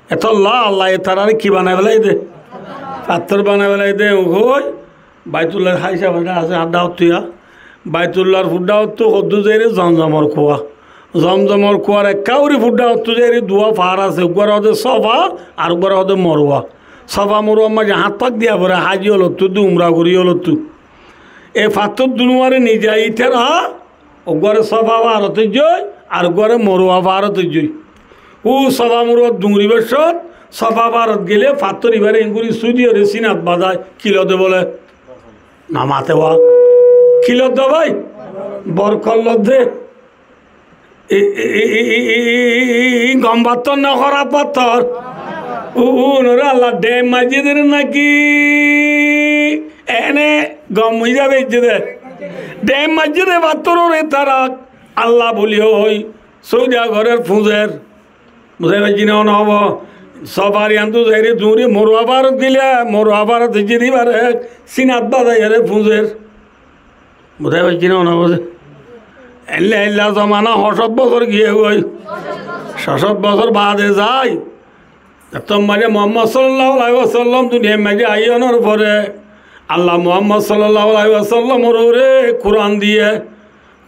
এতল্লা আল্লাহ তারারে কি বানায় বেলাই দে পাত্তর বানায় বেলাই দে ওই বাইতুল্লার হাইসা ভাটা আছে আড্ডা হতুয়া বাইতুল্লার ফুড্ডা হতো হদ্দু যাই রে জমজমর খোয়া জমজমর খোয়ার একাউরি ফুড্ডা হতো যাই রে দুয়া ফার আছে একবার হতে সফা আর একবার হতে মরুয়া সফা মরুয়া মাঝে হাত পাক দিয়া পরে হাজি হল তু দুমরা করি হল তু এ ফাত্তর দুনুয়ারে নিজে ইতেরা একবারে সফা ভারতে জয় আর একবারে মরুয়া ভারতে জয় ও সফা মরুয়া ডুংরি বেশত সফা ভারত গেলে ফাত্তর এবারে এগুলি সুদিও রে সিনাত বাজায় কিলতে বলে নামাতে বা কিলত দে ভাই বরকল দে গম পাত্তর না করা পাত্তর নরে আল্লাহ ড্যাম মাঝিদের নাকি এনে গম হয়ে যাবে ইজ্জতে ড্যাম মাঝিদে পাত্তর রে তারা আল্লাহ বলি হই সৌদিয়া ঘরের ফুঁজের বুঝাই পাইছি না নহব সবার ইয়ান্তু যাইরে দূরে মরুয়া ভারত গেলে মরুয়া ভারত যদি বারে সিনাত বাজাই রে ফুঁজের বুঝাই পাইছি না নহব এল্লা এল্লা জমানা ৬০ বছর গিয়ে হই ৬০ বছর বাদে যায় তোম মাঝে মোহাম্মদ সাল্লাল্লাহু আলাইহি ওয়াসাল্লাম দুনিয়া মাঝে আইয়ানোর পরে আল্লাহ মোহাম্মদ সাল্লাল্লাহু আলাইহি ওয়াসাল্লাম ওরে কোরআন দিয়ে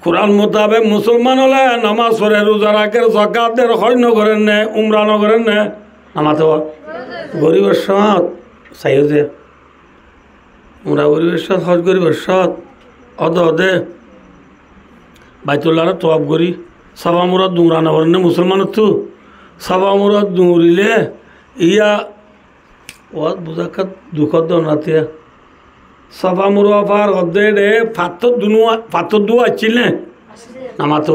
কোরআন মোতাবেক মুসলমান হলে নামাজ পড়ে রোজা রাখের যাকাত দেয় হজ ন করেন না উমরা ন করেন না নামাতে গরিবের সৎ চাইও যে উমরা গরিবের সৎ হজ গরিবের সৎ অদে বাইতুল্লাহ তোয়াব করি সবা মুরাদ দুমরা না করেন না মুসলমানের তো সবা মুরাদ দুমরিলে ইয়া ওয়াদ বুঝাকাত দুঃখদ দনাতে সফা মুরুয়া পার হদ্দে রে ফাত্তর দুয়া আছিল না নামাতো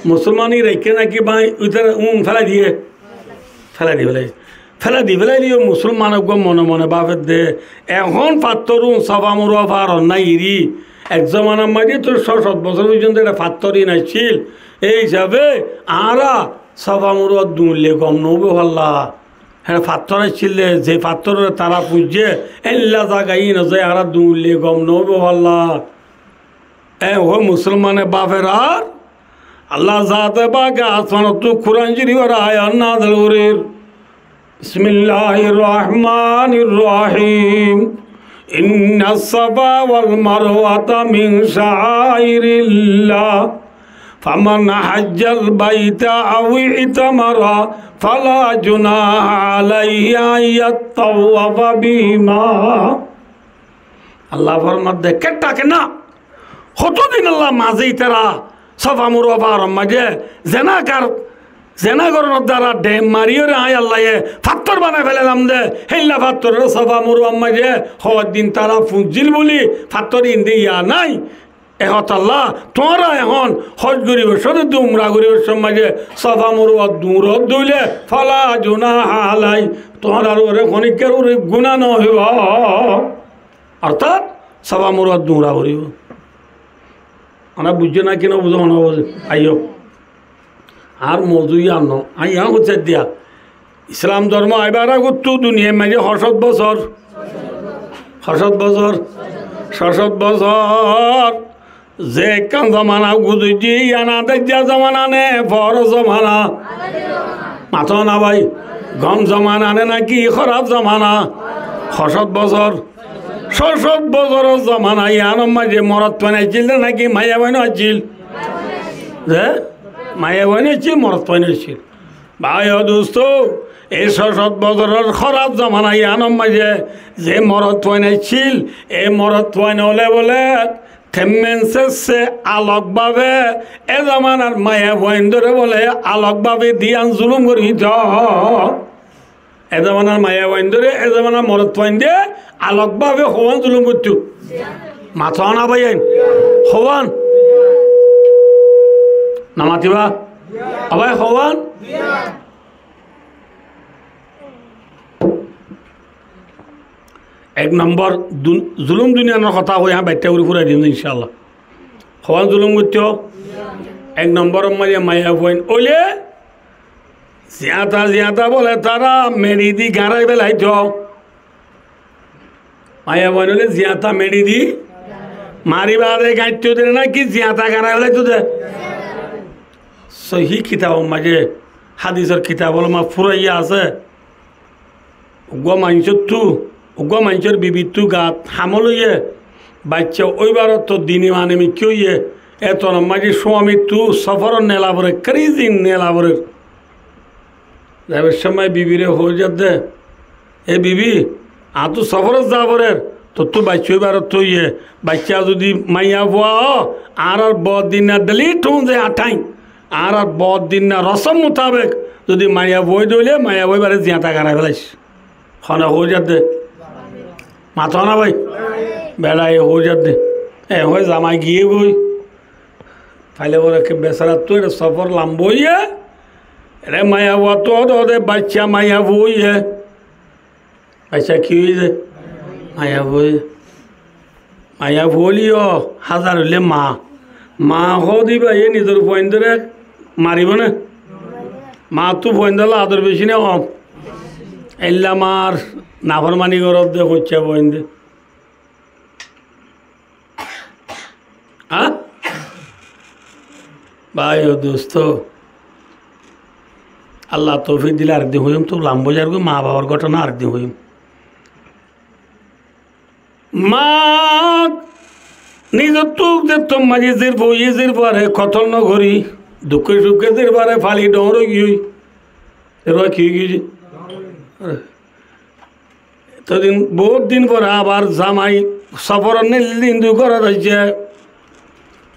মুসলমানই রেখে নাকি ভাই উইতার ফেলাই দিয়ে ফেলাই দিয়ে মুসলমান মনে মনে বাপের দে এখন পাত্তর সফা মুরুয়া পার নাই ইরি এক জমানার মাঝে তোর ৬০ বছর পর্যন্ত এটা পাত্তরই নাইছিল এই হিসাবে আরা সফা মুরুয়া দুলে গম নবে ভাল্লা হ্যাঁ পাত্তর ছিলে যে পাত্তর তারা পুজছে এল্লা জায়গায় না যায় আর দুলে গম নব আল্লাহ ও মুসলমানে বাপের আর আল্লাহ জাতে বাকে আসমান তু কুরআন শরীফের আয়াত নাযিল করের বিসমিল্লাহির রহমানির রহিম ইন্নাস সাফা ওয়াল মারওয়াতা মিন শাআইরিল্লাহ فمن حج البيت أو اعتمر فلا جناح عليه أن يطوف بهما আল্লাহ ফরমাত দে কেটাকে না কতদিন আল্লাহ মাঝেই তারা সফা মুরুয়া পার মাঝে জেনাগরের দ্বারা ড্যাম মারিও রে আয় আল্লাহ ফাত্তর বানায় ফেলাম দে হেল্লা ফাত্তরের সফা মুরুয়া মাঝে হওয়ার দিন তারা ফুজিল বলি ফাত্তর ইন্দি ইয়া নাই এহত আল্লাহ তোমরা এখন হজ গরিবের সাথে দুমরা গরিবের সমাজে সফা মরুয়া দূরত দইলে ফালা জুনা হালাই তোমার ওরে খনিকের ওরে গুণা নহইব অর্থাৎ সফা মরুয়া দুমরা করিব আমরা বুঝছো না কিনা বুঝো না বুঝে আইও আর মজুই আনো আইয়া হচ্ছে দিয়া ইসলাম ধর্ম আইবার আগতো দুনিয়ার মাঝে ৬০ বছর যে কান জমানা গুজুজি আনা দেখা জমানা নে ফর জমানা মাথো না ভাই গম জমানা নে নাকি খারাপ জমানা 600 বছর 600 বছরের জমানা ইয়ানোর মাঝে মরত বানাইছিল নাকি মায়া বানাইছিল যে মায়া বানাইছিল মরত বানাইছিল ভাই ও দোস্ত এই 600 বছরের খরাব জমানা ইয়ানোর মাঝে যে মরত বানাইছিল এই মরত বানাইলে বলে থেমেন্সে আলোকভাবে এ জমানার মায়া বইন্দরে বলে আলোকভাবে দিয়ান জুলুম করি এ জমানার মায়া বইন্দরে এ জমানার মরত বইন্দে আলোকভাবে হওয়ান জুলুম করতো মাথা না ভাইয়েন হওয়ান না মাতিবা আবাই হওয়ান এক নম্বর জুলুম দুনিয়ার কথা হয়ে বাইটা করে ফুরাই দিন ইনশাল্লাহ হওয়ান জুলুম করতো এক নম্বর মাঝে মায়া বইন ওলে জিয়াতা বলে তারা মেরি দি গাড়াই বেলাই তো মায়া বইন হলে জিয়াতা মেরি দি মারিবা দে গাইতো দে না কি জিয়াতা গাড়াই বেলাই তো দে সহি কিতাব মাঝে হাদিসের কিতাব হল মা ফুরাইয়া আছে গো মাংসর তু গো মাংসর বিবিতু গাত হামল হইয়ে বাচ্চা ওইবার তো দিনী মানে মি কেউ ইয়ে এত মাঝে স্বামী তু সফর নেলাবরে ক্রিজিন নেলাবরে যাবে সময় বিবিরে হয়ে যাতে এ বিবি তো সফর যাবরের তো তু বাচ্চা ওইবার তো ইয়ে বাচ্চা যদি মাইয়া বুয়া আর দিন না ডেলি ঠুঁ যে আঠাই আর দিন না রসম মোতাবেক যদি মাইয়া বই দইলে মাইয়া বই বারে জিয়াতা গাড়াই ফেলাইস খনা হয়ে যাতে মাথা না ভাই বেড়াই হয়ে যাতে এ হয়ে জামাই গিয়ে বই ফাইলে বলে বেচারা তো এটা সফর লাম্বইয়ে রে মায়া বুয়া তো ওদের বাচ্চা মাইয়া বইয়ে বাচ্চা কি হয়েছে মায়া বই মায়া বলিও হাজার হইলে মা দিবা এ নিজের পয়েন্টরে মারিব না মা তো পয়েন্ট আদর বেশি না কম এল্লা মার নাফরমানি গরব দে হচ্ছে পয়েন্ট হ্যাঁ ভাই ও দোস্ত আল্লাহ তৌফিক দিলে আরেকদিন হইম তো লাম্বজার গো মা বাবার ঘটনা আরেকদিন হইম মা নিজের তুক যে তোম মাঝে জিরব ইয়ে জিরব আরে কতল নগরী দুঃখে সুখে জিরব আরে ফালি ডর গিয়ে এরপর কি গিয়েছি এতদিন বহুত দিন পরে আবার জামাই সফর নিন্দু ঘরত হয়েছে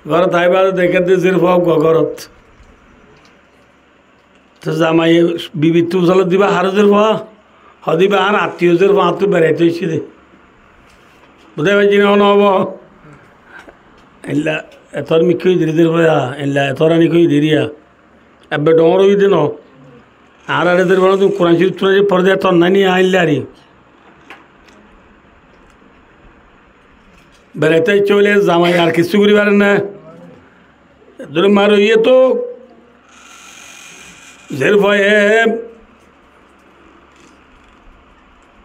ঘরত আইবার দেখে দিয়ে জিরব ঘরত তো জামাই বিবি তু চলত দিবা হার জিরব হদিবা আর আত্মীয় জিরব তো বেড়াইতে হয়েছে দে বুঝতে পারছি না নহব এলা এতর মিখই দিদি ভয়া এলা এতর আনি কই দিরিয়া এবে ডর হই দিন আর এদের বড় তুমি কোরআন শরীফ তুলে পড়ে তোর নানি আইলারি বেড়াইতে চলে জামাই আর কিছু করি পারেন না ধরে মারো ইয়ে তো জের ভয়ে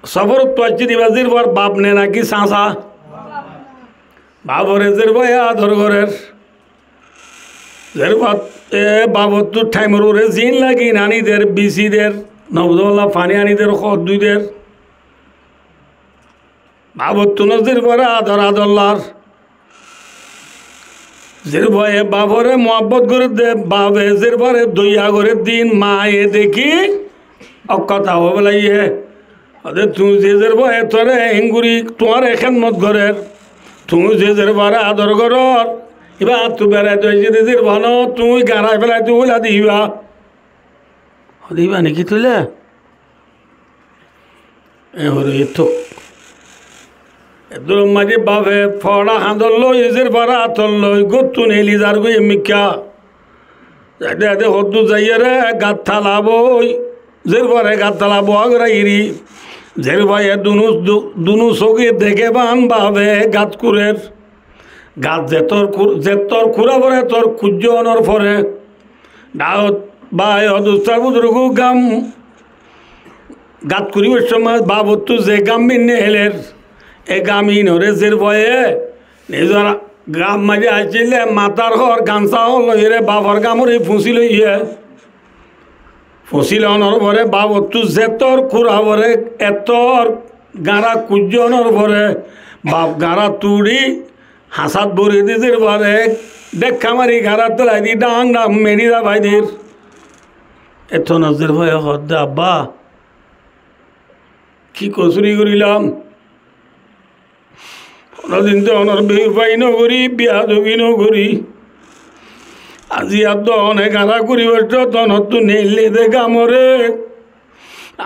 সফর তো আছি দিবা জির পর বাপ নে নাকি সাঁসা বাবরে জের ভয়ে আদর ঘরের জের বাবর তো ঠাইমর ওরে জিন লাগি নানিদের বিসিদের নবদোল্লা ফানি আনিদের দুইদের বাবর তো নজর পরে আদর আদল্লার জের ভয়ে বাবরে মোহাব্বত করে দে বাবে জের পরে দইয়া করে দিন মা এ দেখি অকথা হবে লাইয়ে তুই যে জের ভয়ে তোরে হেঙ্গুরি তোমার এখান মত ঘরের তুমি যে জের বারে আদর ঘরর এবার তুই বেড়াই তুই যে ভালো তুই গাড়াই ফেলাই তুই ওলা দিবা দিবা নাকি তুলে এতো এদুর মাঝে বাপে ফড়া হাঁদর লই এজের পাড়া আতর লই গত্তু নেলি যার গই মিকা যাইতে যাইতে হদ্দু যাইয়ে রে গাত থালাবই জের পরে গাত থালাবো আগরা ইরি জের ভাইয়ে দুনু চোখে দেখে বান বাবে গাত কুরের গাত যেতর খুরা পরে তোর খুজ্জ অনর পরে ডাহত বাই অদুস্তার বুজুর্গ গাম গাত করিবার সময় বাবতু যে গাম বিনে হেলের এ গামিন হরে জের ভয়ে নিজর গাম মাঝে আসছিলে মাতার হর গামছা হল রে বাবার গামর এই ফুঁসি লইয়ে ফুঁসিল অনর পরে বাবতু যেতর খুরা পরে এতর গাঁরা কুজনের পরে বাপ গাঁরা তুড়ি হাসাত ভরে দিদের পরে দেখা মারি গাঁরা তোলাই দি ডাং ডাং মেরি দা ভাইদের এত নজর ভয়ে হদ্দা আব্বা কি কচুরি করিলাম কোনদিন তো অনর বেউপাই নগরী বিয়া দবি নগরী আজি আর অনেক গাঁরা করি তনতো নেইলে দে গামরে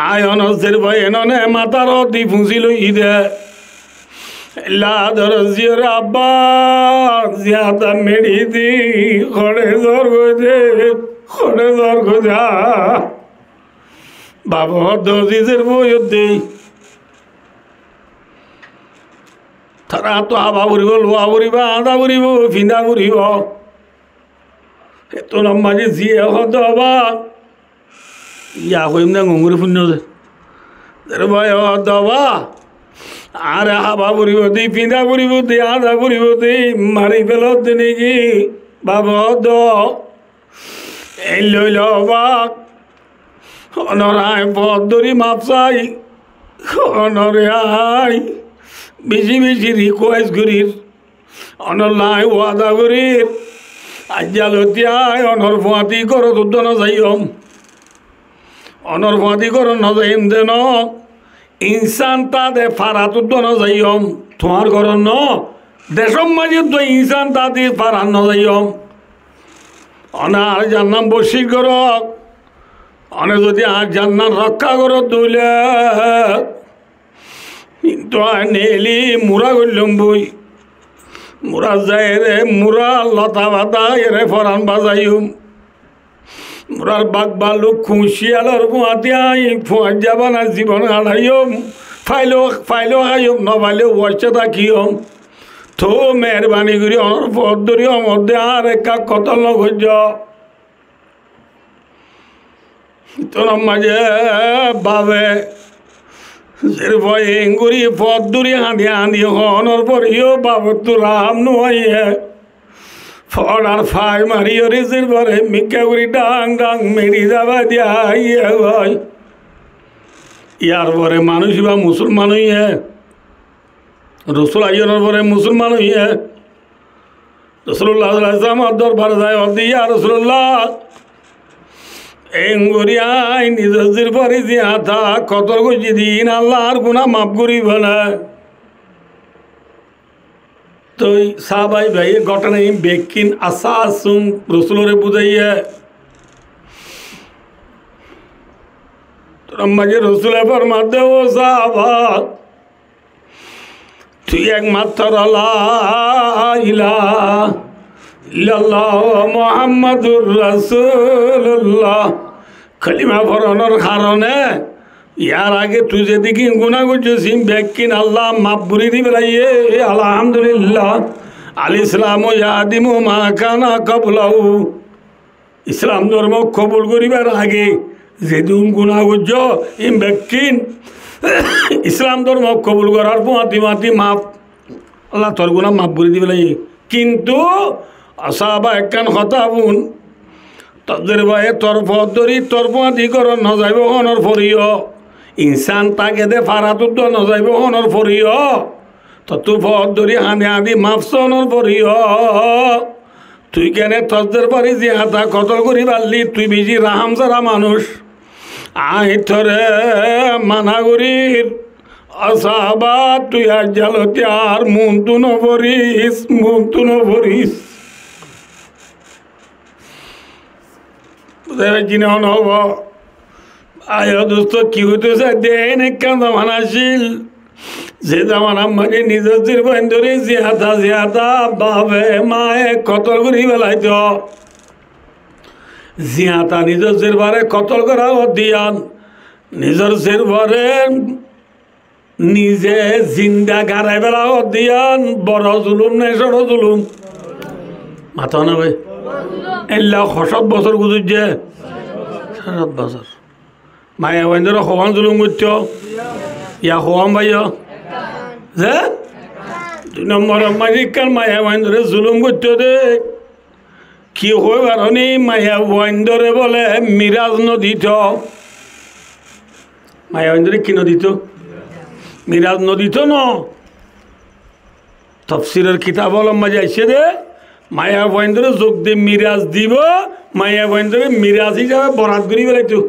আয় অনজের ভয়ে ননে মাতার দি ফুঁসি লই দে লাদর জিওর আব্বা জিয়াতা মেরি দি খড়ে জর গদে খড়ে জর গদা বাবা দজিজের বই দেই তারা তো হাবা বুড়িব লোয়া বুড়িব আদা বুড়িব ফিন্দা বুড়িব এত লম্বাজি জিয়ে হত হবা ইয়া কইম না গঙ্গুরি পুণ্য ভাই হত হবা আরে হাবা বুড়িব দি ফিন্দা বুড়িব দি আদা বুড়িব দি মারি ফেলত নাকি বাবা হত এই লইল হবা অনরায় পদরি মাপসাই অনরে আই বেশি বেশি রিকোয়েস্ট করির অনলাই ওয়াদা করির আজ্জালতিয়ায় অনর ফুয়াতি করো তুদ্দ ন যাইম অনর ফুয়াতি করো ন যাইম দেন ইনসান তা দে ফারা তুদ্দ ন যাইম তোমার ঘর ন দেশম মাঝে তো ইনসান তা দি ফারা ন যাইম অনার জান্নাম বসি করো অনে যদি আর জান্নাত রক্ষা করো তুলে কিন্তু নেলি মুরা করলাম বই মুরা যায় রে মুরা লতা বাতা এরে ফরান বাজাইম মুরার বাঘ বালু খুশিয়ালর ফুয়াতিয়াই ফুয়া যাবানা জীবন হারাইম ফাইলো ফাইলো খাইম নবাইলে ওয়াশে থাকিম তো মেহরবানি করি অনর পদ্ধতি মধ্যে আর একা কতল নগর্য তোর মাঝে বাবে ভয়ঙ্করী পথ দূরে হাঁদি হাঁদি হনর পরিও বাবু তুলাম নয় ফড়ার ফাই মারিও রেজের পরে মিকা করি ডাং ডাং মেরি যাবা দিয়া ইয়ে হয় ইয়ার পরে মানুষ বা মুসলমান হইয়ে রসুল আইনের পরে মুসলমান হইয়ে রসুল্লাহ আমার দরবার যায় দিয়া রসুল্লাহ এঙ্গরিয়াই নিজের পরে যে আথা কত গজি দিন আল্লাহর গুণা মাফ করিব না তো সাহাবাই ভাই ঘটনাই বেকিন আসা আসুন রসুলরে বুঝাইয়া তোর মাঝে রসুলের ফরমাতে ও সাহাবা তুই একমাত্র লা ইলাহা ইল্লাল্লাহ মুহাম্মাদুর রাসূলুল্লাহ কালিমা পড়ানোর কারণে ইয়ার আগে তুই যেদিকে গুনাহ করছিস বেকিন আল্লাহ মাফ করে দিবে আলহামদুলিল্লাহ আল ইসলামু ইয়াদিমু মা কানা ক্বাবলাহু ইসলাম ধর্ম কবুল করিবার আগে যেদিন গুনাহ করছ বেকিন ইসলাম ধর্ম কবুল করার মাতি মাফ আল্লাহ তোর গুনাহ মাফ করে দিবে কিন্তু আসাবা একখান কথা বোন তাদের ভাইয়ে তরফ ধরি তরফ আদিকরণ নযাইব হনর ফরিও ইনসান তাকে দে ফারাতুদ্দ নযাইব হনর ফরিও তু ফদ ধরি হানি হানি মাফসনর ফরিও তুই কেনে তদের পারি যে হাতা কতল করি পারলি তুই বেশি রাহাম সারা মানুষ আই থরে মানা করির আসাবা তুই আর জালতে আর মুন্তু নভরিস জিনিস হব আয় দোস্ত কি হইতেছে দেন একটা জামান আসিল যে জামানা মানে নিজের বান্ধরে জিয়াতা বাবে মায়ে কতল করি বেলাইত জিয়াতা নিজের জেরবারে কতল করা দিয়ান নিজের জেরবারে নিজে জিন্দা গাড়াই বেলা দিয়ান বড় জুলুম নাই সড় জুলুম মাথা না ভাই এল্লা ৭ বছর গুজুরছে ৭ বছর মায়া বাইন্দর হওয়ান জুলুম করছ ইয়া হওয়াম ভাই যে ২ নম্বর মাঝিকাল মায়া বাইন্দরে জুলুম করছ দে কি হয় কারণে মায়া বাইন্দরে বলে মিরাজ নদীত মায়া বাইন্দরে কি নদীত মিরাজ নদী তো ন তফসিরের কিতাব মাঝে এসে দে মায়া বয়েন্দ্রে যোগ দিয়ে মিরাজ দিব মায়া বয়েন্দ্রে মিরাজ হিসাবে বরাত করি বেলাইতো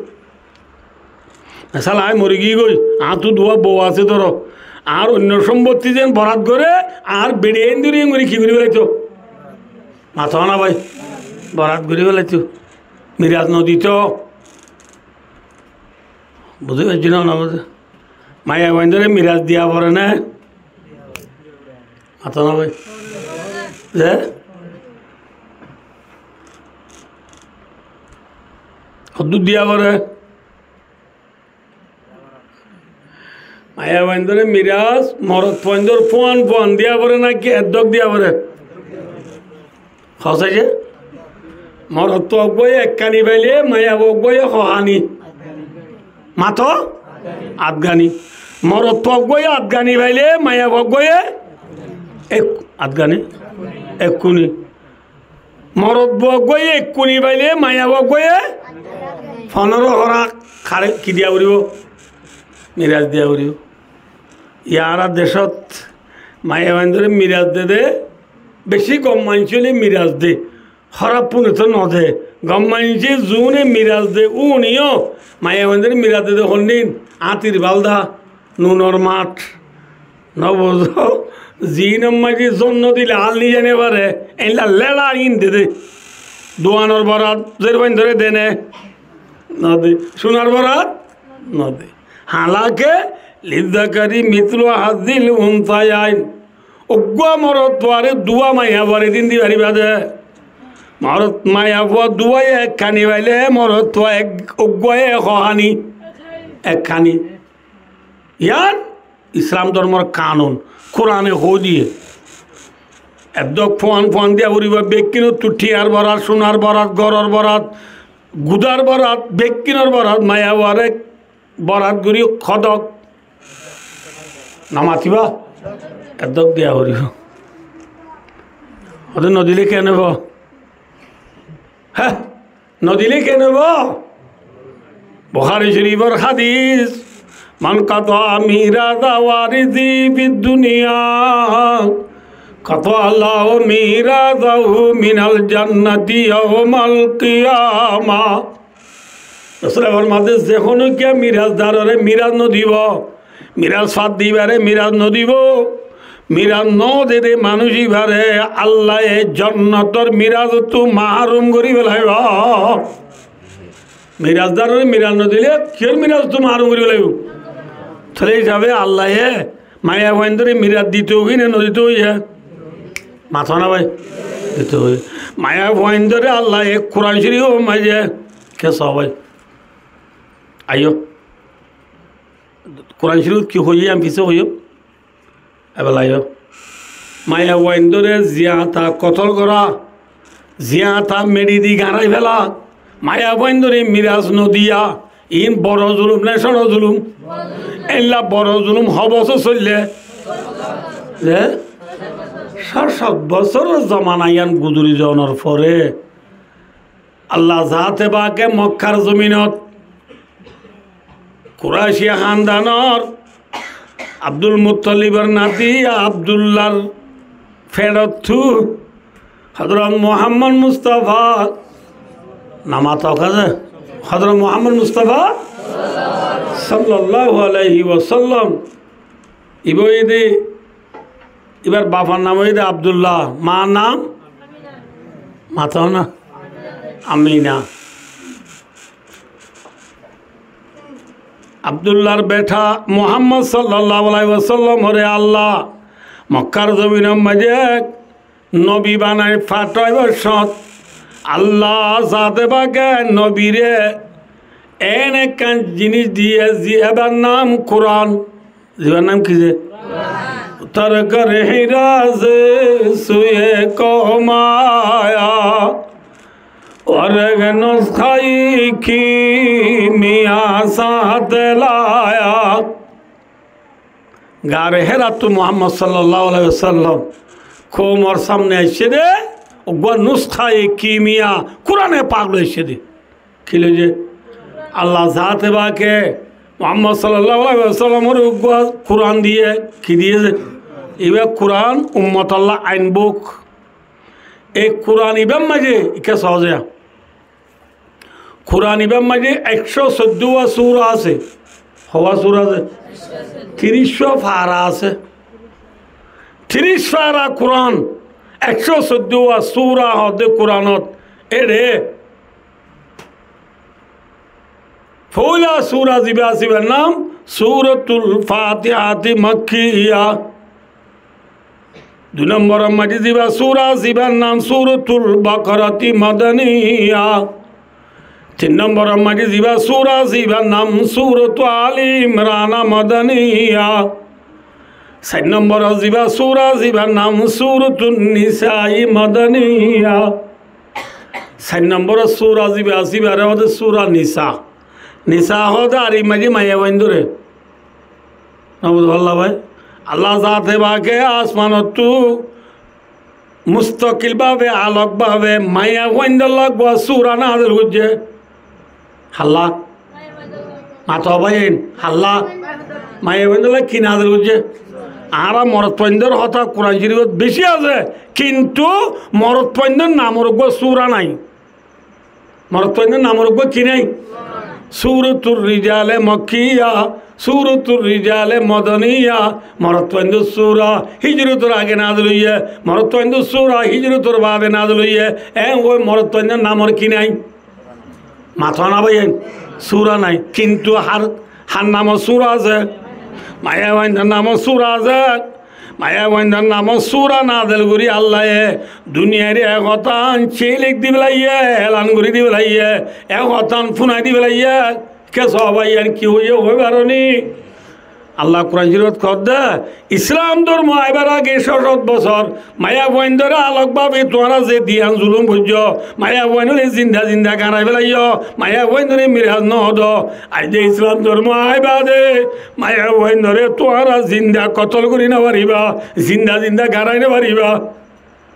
সালা মরি গিয়ে গই তো দুয়া বউ আছে ধর আর অন্য সম্পত্তি যেন বরাত করে আর বেড়ে এনে মরি কি করি বেলাইতো মাথা না ভাই বরাত করি বেলাইতো মিরাজ নদী তো বুঝতে পারছি না বুঝে মায়া বয়েন্দ্রে মিরাজ দিয়া পড়ে না মাথা না ভাই যে কদ্দুর দিয়া পড়ে মায়া বয়েন্দ্রে মিরাজ মরদ পয়েন্দ্র ফোয়ান দিয়া পড়ে নাকি এদ্দক দিয়া পড়ে খসাইছে মরদ তো অগবয়ে একখানি পাইলে মায়া অগবয়ে সহানি মাথ আদগানি মরদ তো অগবয়ে আদগানি পাইলে মায়া অগবয়ে আদগানি একুনি মরদ অগবয়ে একুনি পাইলে মায়া অগবয়ে 15 হরা খারে কি দিয়া উড়িব মিরাজ দিয়া উড়িব ইয়ারা দেশত মায়া বয়েন্দ্রে মিরাজ দে বেশি গম মানছিলে মিরাজ দে হরা পুনে তো নদে গম মানছে জুনে মিরাজ দে উনিও মায়া বয়েন্দ্রে মিরাজ দে হন্দিন আতির বালদা নুনর মাঠ নবজ জিন মাঝে জন্য দিলে আল নিয়ে জানে পারে এলা লেলা ইন দে দোয়ানোর বরাত জের বয়েন্দ্রে দেনে নদী সোনার বরাত নদী হালাকে লিদ্দাকারি মিত্র হাজিল উনসায়াইন অগুয়া মরত তোয়ারে দুয়া মাইয়া বারে দিন দি বাড়ি বাজে মরত মাইয়া বুয়া দুয়াই একখানি বাইলে মরত তোয়া এক অগুয়াই একহানি একখানি ইয়ার ইসলাম ধর্মর কানুন কোরআনে হো দিয়ে একদম ফোয়ান দিয়া উড়িবা বেকিনো তুঠিয়ার বরাত সোনার বরাত গরর বরাত গুদার বরাত বেকিনোর বরাত মায়া বারে বরাত গুড়ি খদক নামাতিবা এদক দিয়া হরিব ওদের নদীলে কে নেব হ্যাঁ নদীলে কে নেব বুখারী শরীফের হাদিস মান কাতা মিরাদা ওয়ারিদি বিদুনিয়া কাতা আল্লাহ মিরাদাহু মিনাল জান্নাতি ইয়াউমাল কিয়ামা রাসূলের মাঝে যখন কে মিরাজ দাররে মিরাজ নদীব মিরাজ ফাদ দিবারে মিরাজ নদীব মিরাজ ন দে মানুষই বারে আল্লাহ জান্নাতর মিরাজ তো মাহরুম করি ফেলাইব মিরাজ দাররে মিরাজ নদীলে কির মিরাজ তো মাহরুম করি ফেলাইব তাহলে যাবে আল্লাহ মায়া বয়েন্দ্রে মিরাজ দিতে হই না নদীতে হই মাথা না ভাই দিতে হই মায়া বয়েন্দ্রে আল্লাহ কোরআন শরীফ মাঝে কে সবাই আইও কোরআন শরীফ কি হইয়ে আমি পিছিয়ে হইও এবার আইও মায়া বয়েন্দ্রে জিয়াতা কতল করা জিয়াতা মেডি দি গাড়াই ফেলা মায়া বয়েন্দ্রে মিরাজ নদিয়া ইন বড় জুলুম না সড় জুলুম এলা বড় জুলুম হবছর চললে যে 7 বছর জমানাইয়ান গুজরি জনের পরে আল্লাহ যাতে বাকে মক্কার জমিনত কুরাইশিয়া খানদানর আব্দুল মুত্তালিবের নাতি আব্দুল্লাহর ফেরতু হযরত মুহাম্মদ মুস্তাফা নামাতা কাজে হযরত মুহাম্মদ মুস্তাফা সাল্লাল্লাহু আলাইহি ওয়াসাল্লাম ইবইদে এবার বাবার নাম হইদে আব্দুল্লাহ মা নাম মাতাও না আমিনা আব্দুল্লাহর বেটা মুহাম্মদ সাল্লাল্লাহু আলাইহি ওয়াসাল্লাম হরে আল্লাহ মক্কার জমিনের মাঝে নবী বানাই ফাটাই বসত আল্লাহ যাতে বাগে নবীরে এনে কান জিনিস দিয়ে জিয়াবার নাম কোরআন জিয়াবার নাম কি যে तर कर हिराज सुए को माया और नुस्खाई की मिया साथ लाया गारे हेरा तो मोहम्मद सल्लल्लाहु अलैहि वसल्लम को मोर सामने एसे दे वो नुस्खाई की मिया कुरान पाक एसे दे खिले जे अल्लाह जाते बाके মুহাম্মদ সাল্লাল্লাহু আলাইহি ওয়াসাল্লামের কোরআন দিয়ে কি দিয়েছে এবার কোরআন উম্মত আল্লাহ আইন বুক এই কোরআন ইবাম মাঝে ইকা সহজে কোরআন ইবাম মাঝে 114 সূরা আছে হওয়া সূরা আছে 30 পারা আছে 30 পারা কোরআন 114 সূরা হদে কোরআনত এরে ফৌলা সূরা জিবাসিবের নাম সূরাতুল ফাতিহাতি মাক্কিয়া 2 নম্বর মাঝে জিবা সূরা জিবার নাম সূরাতুল বাকারাতি মাদানিয়া 3 নম্বর মাঝে জিবা সূরা জিবার নাম সূরাতু আলি ইমরান মাদানিয়া 4 নম্বর জিবা সূরা জিবার নাম সূরাতুন নিসাই মাদানিয়া 4 নম্বর সূরা জিবা জিবার হদে সূরা নিসা নিসা হদে আর মাঝে মায়া বন্ধুরে নবুল্লাহ ভাই আল্লাহ জাতে বাকে আসমানতু মুস্তাকিল ভাবে আলোক ভাবে মায়া বন্ধ লাগব সূরা নাযিল হচ্ছে হাল্লা মাথা বাইন হাল্লা মায়া বন্ধ লাগ কি নাযিল হচ্ছে আর মরদ পয়েন্দের হতা কোরআন শরীফত বেশি আছে কিন্তু মরদ পয়েন্দের নামর সূরা নাই মরদ পয়েন্দের নামর কি নাই সূরাতুর রিজালে মক্কিয়া সূরাতুর রিজালে মাদানিয়া মরদ সূরা হিজরতের আগে নাযিল হইয়ে মরদ সূরা হিজরতের বাদে নাযিল হইয়ে ওই মরদ নামর কি নাই মাথা না ভাইয়েন সূরা নাই কিন্তু হার নাম সূরা আছে মায়া বাইন্দার নাম সূরা আছে মায়া বাইন্দার নাম সূরা নাযিল করি আল্লাহ দুনিয়ার এক হতান চেলিক দি বেলাইয়ে এলান করি দি বেলাইয়ে এক হতান ফুনাই দি বেলাইয়ে কে সবাই আর কি হইয়ে হয়ে পারি আল্লাহ কোরআন শরীফত কদে ইসলাম ধর্ম আইবার আগে 600 বছর মায়া বইন্দরে আলোকভাবে তোমরা যে দিয়ান জুলুম বুঝ মায়া বইনরে জিন্দা জিন্দা গানাই বেলাইয় মায়া বইন্দরে মিরাজ নহদ আজ যে ইসলাম ধর্ম আইবা দে মায়া বইন্দরে তোমরা জিন্দা কতল করি না পারিবা জিন্দা জিন্দা গানাই না পারিবা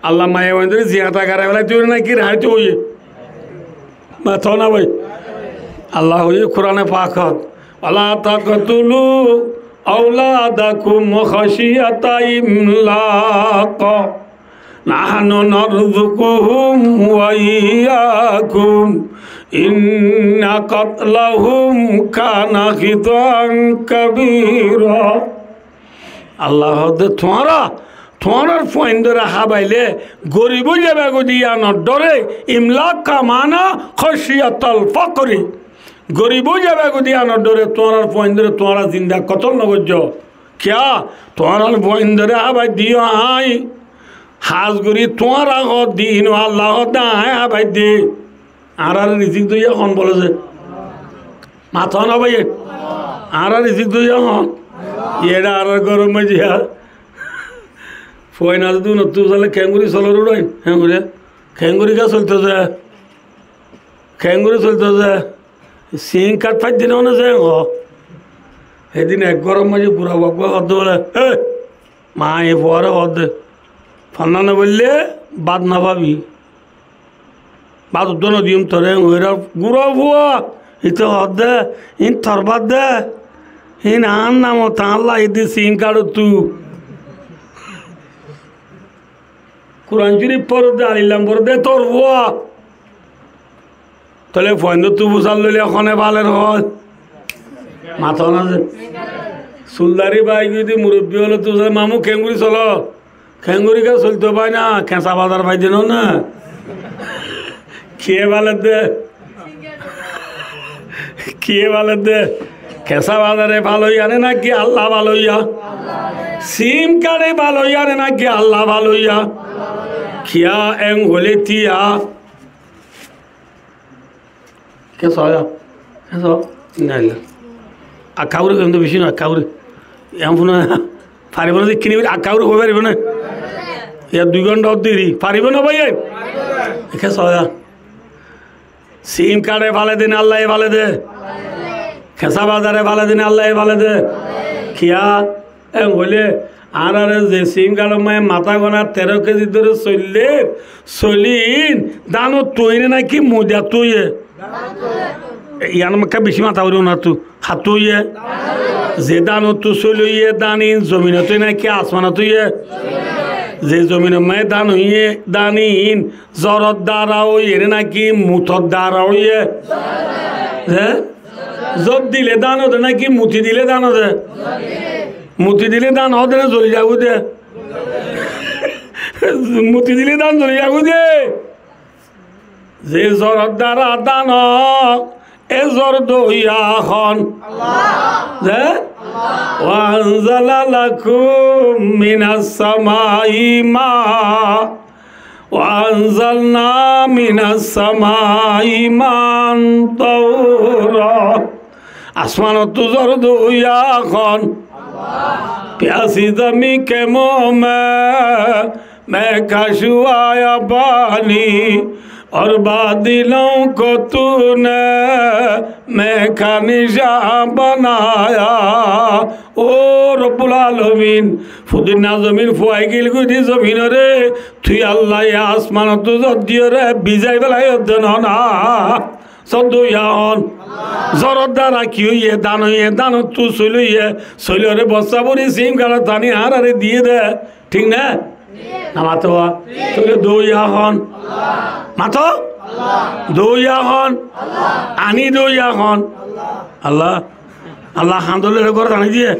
আল্লাহ মায়া বইন্দরে জিয়াতা গানাই বেলাই তুই নাকি রাইতে হইয়ে মাথা না ভাই আল্লাহ হইয়ে কোরআনে পাকত আলা তাকতুলু আওলাদাকুম খাশিয়াতা ইমলাক নাহনু নারযুকুহুম ওয়া ইয়াকুম ইন্না কাতলাহুম কানা খিতান কাবীরা আল্লাহ দে তোমার ফয়েন্দরা হাবাইলে গরিব যাবে গদিয়া নডরে ইমলাক কামানা খাশিয়াতাল ফাকরি গরিব যাবে গুদিয়ানোর ডরে তোমার পয়েন্দ্রে তোমারা জিন্দা কতল নগর্য ক্যা তোমার পয়েন্দ্রে আবার দিও আই হাজ করি তোমার আগত দিন আল্লাহ দায় আবার দি আর রিজিক দুই এখন বলেছে মাথা না ভাই আর রিজিক দুই এখন এটা আর গরম মাঝিয়া ফয়না যদি নতুন চলে খেঙ্গুরি চলর উড়াই খেঙ্গুরি খেঙ্গুরি কা চলতেছে খেঙ্গুরি চলতেছে সিং কাট ফাইট দিন না যে সেদিন এক গরম মাঝে বুড়া বাবা হদ বলে মা এ পরে হদ ফান্না না বললে বাদ না পাবি বাদ উদ্দন দিম তোরে ওইরা গুড়া ভুয়া ইতো হদ দে ইন থরবাদ দে ইন আন নাম তাহলা ইদি সিং কাট তু কোরআন শরীফ পড় দে আলিলাম পড় দে তোর ভুয়া তাহলে ফয়েন্দ তু বুঝাল লইলে এখনে ভালের হয় মাথা না যে সুলদারি বাই যদি মুরব্বী হলো তু মামু খেঙ্গুরি চলো খেঙ্গুরি কে চলতে পাই না খেঁচা বাজার পাই দিন না খেয়ে ভালের দে খেয়ে ভালের দে খেঁচা বাজারে ভালোই আনে নাকি আল্লাহ ভালোইয়া সিম কার্ডে ভালোই আনে নাকি আল্লাহ ভালোইয়া খিয়া এং হলে তিয়া কেসো কেসো না আকাউরি কিন্তু বেশি না আকাউরি এমন পারিব না কিনি আকাউরি হয়ে পারিব না ইয়ার 2 ঘন্টা দেরি পারিব না ভাই কেসো সিম কার্ডে ভালো দিন আল্লাহ ভালো দে খেসা বাজারে ভালো দিন আল্লাহ ভালো দে খিয়া এম হলে আর যে সিম কার্ড মাথা গোনা 13 কেজি ধরে চললে চলিন দানো তৈরি নাকি মুদা তুই ইয়ান মাকে বেশি মাথা উড়ো না তু হাতুয়ে যে দান তো চলিয়ে দানি জমিনতে নাকি আসমানত যে জমিন মায়ে দান হইয়ে দানিন জ্বরত দ্বারা হইয়ে নাকি মুথর দ্বারা হইয়ে হ্যাঁ জব দিলে দান হতে নাকি মুতি দিলে দান হতে মুতি দিলে দান হতে না জ্বলি যাবো দে মুতি দিলে দান জ্বলি যাবো দে যে জ্বরত দ্বারা দান এ জ্বর দইয়া হন ওয়ানজালা লাকুম মিনাস সামাই মা ওয়ানজালনা মিনাস সামাই মান তাওরা আসমানত জ্বর দইয়া হন प्यासी जमी के मुँह मैं कशुआया पानी और बादलों को तूने मैं का निशान बनाया ओ रब्बुल आलमीन फुदिना जमीन फुआई गिल गुदी जमीन रे तुई अल्लाह या आसमान तो जदियो रे बिजाई बेलाई अदन ना সদুয়ান জরত দ্বারা কি হইয়ে দান তু চলিয়ে চলিয়ে বস্তা বলি সিম গাড়া টানি আরে দিয়ে দে ঠিক না না মাতো তুই দইয়া হন মাতো দইয়া হন আনি দইয়া হন আল্লাহ আল্লাহ হামদুলিল্লাহ করে টানি দিয়ে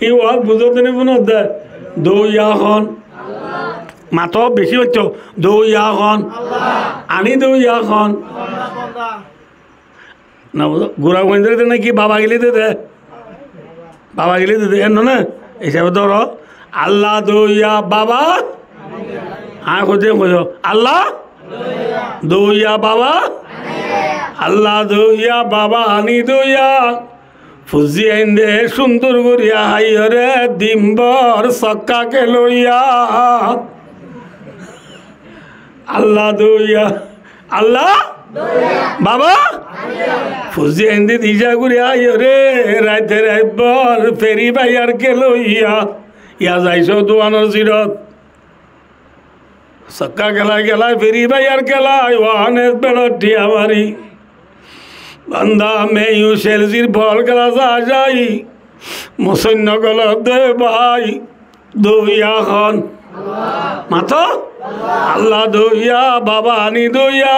এই ওয়াজ বুঝতে নি বুনো দে দইয়া হন মাতো বেশি হচ্ছে দইয়া হন আনি দইয়া হন না গোড়া গোয়েন্দ্রে দে নাকি বাবা গেলে দে বাবা গেলে দে এন না হিসাবে ধরো আল্লাহ দইয়া বাবা হ্যাঁ খোঁজে খোঁজো আল্লাহ দইয়া বাবা আল্লাহ দইয়া বাবা আনি দইয়া ফুজি আইন দে সুন্দর করিয়া হাইরে ডিম্বর সক্কাকে লইয়া আল্লাহ দইয়া আল্লাহ বাবা ফুজি এন্দি দিশা ঘুরে আইয় রে রাইতে রাইবর ফেরি বাইয়ার কে লইয়া ইয়া যাইছ দোয়ানোর জিরত সক্কা গেলায় ফেরি বাইয়ার গেলায় ওয়ানের বেড়টি আমারি বান্দা মেয়ু শেলজির বল গেলা যাই মুসন্য গল দে ভাই দইয়া খন মাতো আল্লাহ দইয়া বাবা আনি দইয়া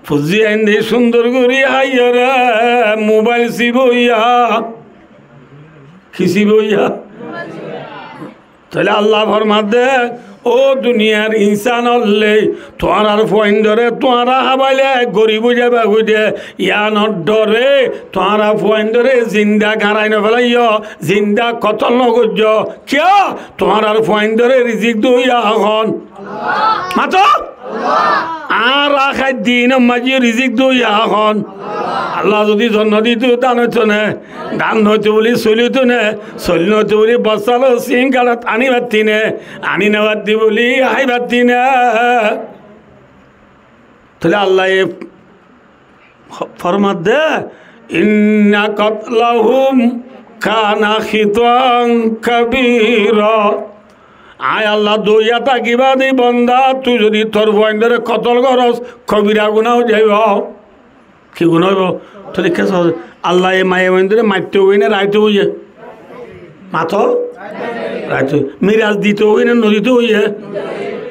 ফুজি আইন্দি সুন্দর করি হাইরে মোবাইল সিবইয়া খিসি বইয়া তাহলে আল্লাহ ফরমাত দে ও দুনিয়ার ইনসান হলে তোমার ফোন ধরে তোমারা হাবাইলে গরিব যাবে বুঝে ইয়ানোর ডরে তোমারা ফোন ধরে জিন্দা গাড়াই নফেলাইয় জিন্দা কতল নগর্য কিয় তোমার ফোন ধরে রিজিক দইয়া হন মাতো আর রাখাই দিন মাঝে রিজিক দইয়া হন আল্লাহ যদি জন্ম দিত দান হইতো না দান হইতো বলি চলিত না চলি নইতো বলি বসালো সিং গাড়াত আনি পারতি না আনি নেওয়ার দি বলি আই পারতি না তাহলে আল্লাহ ফরমাত দে ইন্না কাতলাহুম কানা খিতান কাবীরা আয় আল্লাহ দইয়া তাকিবা দি বন্দা তুই যদি তোর বন্ধরে কতল করস কবিরা গুনাও যাইব কি গুণ হইব তাহলে কে আল্লাহ এই মায়ে বন্ধরে মারতে হই না রাইতে হইয়ে মাথো রাইতে মিরাজ দিতে হই না নদীতে হইয়ে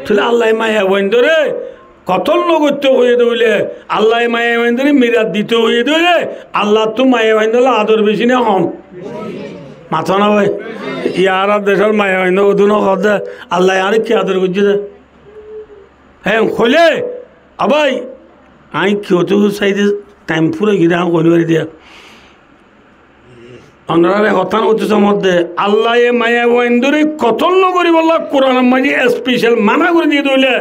তাহলে আল্লাহ মায়ে বন্ধরে কতল নগত্য হয়ে দইলে আল্লাহ মায়ে বন্ধরে মিরাজ দিতে হয়ে দইলে আল্লাহ তো মায়ে বন্ধলে আদর বেশি না হম মাথা না ভাই ইয়ার দেশের মায়া হয় না ওদু নদে আল্লাহ আর কি আদর করছে দে হ্যাঁ খোলে আবাই আই কেউ চাইতে টাইম পুরো গিয়ে করি বাড়ি দিয়া অন্যরা হতান হচ্ছে মধ্যে আল্লাহ এ মায়া ওয়াইন্দরে কতল নগরী বললা কোরআন মাঝে স্পেশাল মানা করে দিয়ে দইলে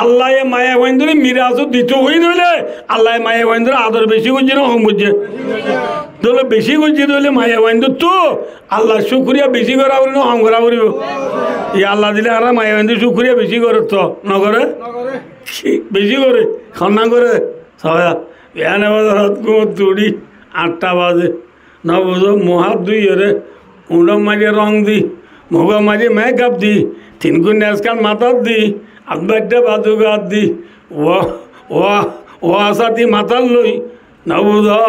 আল্লাহ এ মায়া ওয়াইন্দরে মিরাজও দিতে হয়ে দইলে আল্লাহ মায়া ওয়াইন্দরে আদর বেশি করছে না হম বুঝছে দলে বেশি করছে দইলে মায়া ওয়াইন্দর তো আল্লাহ শুক্রিয়া বেশি করা বলি না হম করা বলিব ই আল্লাহ দিলে আর মায়া ওয়াইন্দর শুক্রিয়া বেশি করে তো নগরে বেশি করে খন্না করে সবাই বিয়ানে বাজার তুড়ি 8টা বাজে না বুঝো মুহাত দুই রে উড়ম মাঝে রং দি মুগ মাঝে মেকআপ দি 3 গুণ আজকাল মাথার দি আব্বাইটা বাদুগাত দি ও ও ও আসাতি মাথার লই না বুঝো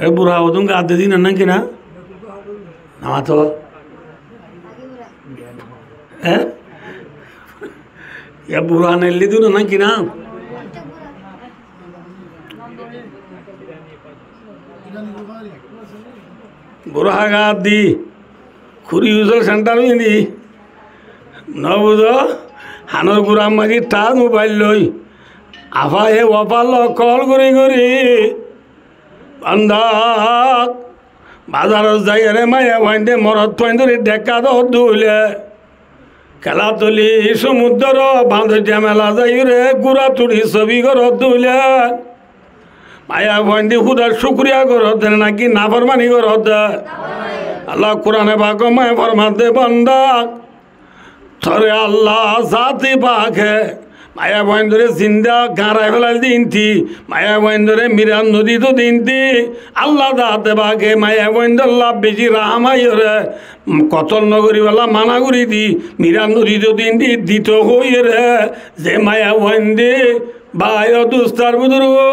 अरे बुरा हो तुम गाते दिन अन्ना की ना नामा तो है या बुरा नहीं ली तू ना की ना बुरा गात दी खुरी यूजर सेंटर में दी ना बुझो हानर गुरा माजी टार मोबाइल लोई आफा ये वापालो कॉल करी करी बंदा बाजार जाई रे माया वाइंदे मरत तोइंदरी डेका दो दुले कला तुली समुद्र बांध जमेला जाई रे गुरा तुड़ी सभी करो दुले माया वाइंदे खुदा शुक्रिया करो देना ना कि नाफरमानी करो दे अल्लाह कुरान पाक में फरमाते बंदा थरे अल्लाह जाती पाक है माया बंदरे जिंदा गारा फेलाल दिन थी माया बंदरे मिरान नदी तो दिन थी अल्लाह दाते बागे माया बंदर अल्लाह बेजी रामाई रे कतल नगरी वाला माना करी दी मिरान नदी तो दिन थी दितो होई रे जे माया बंदे बायो दुस्तार बुजुर्गो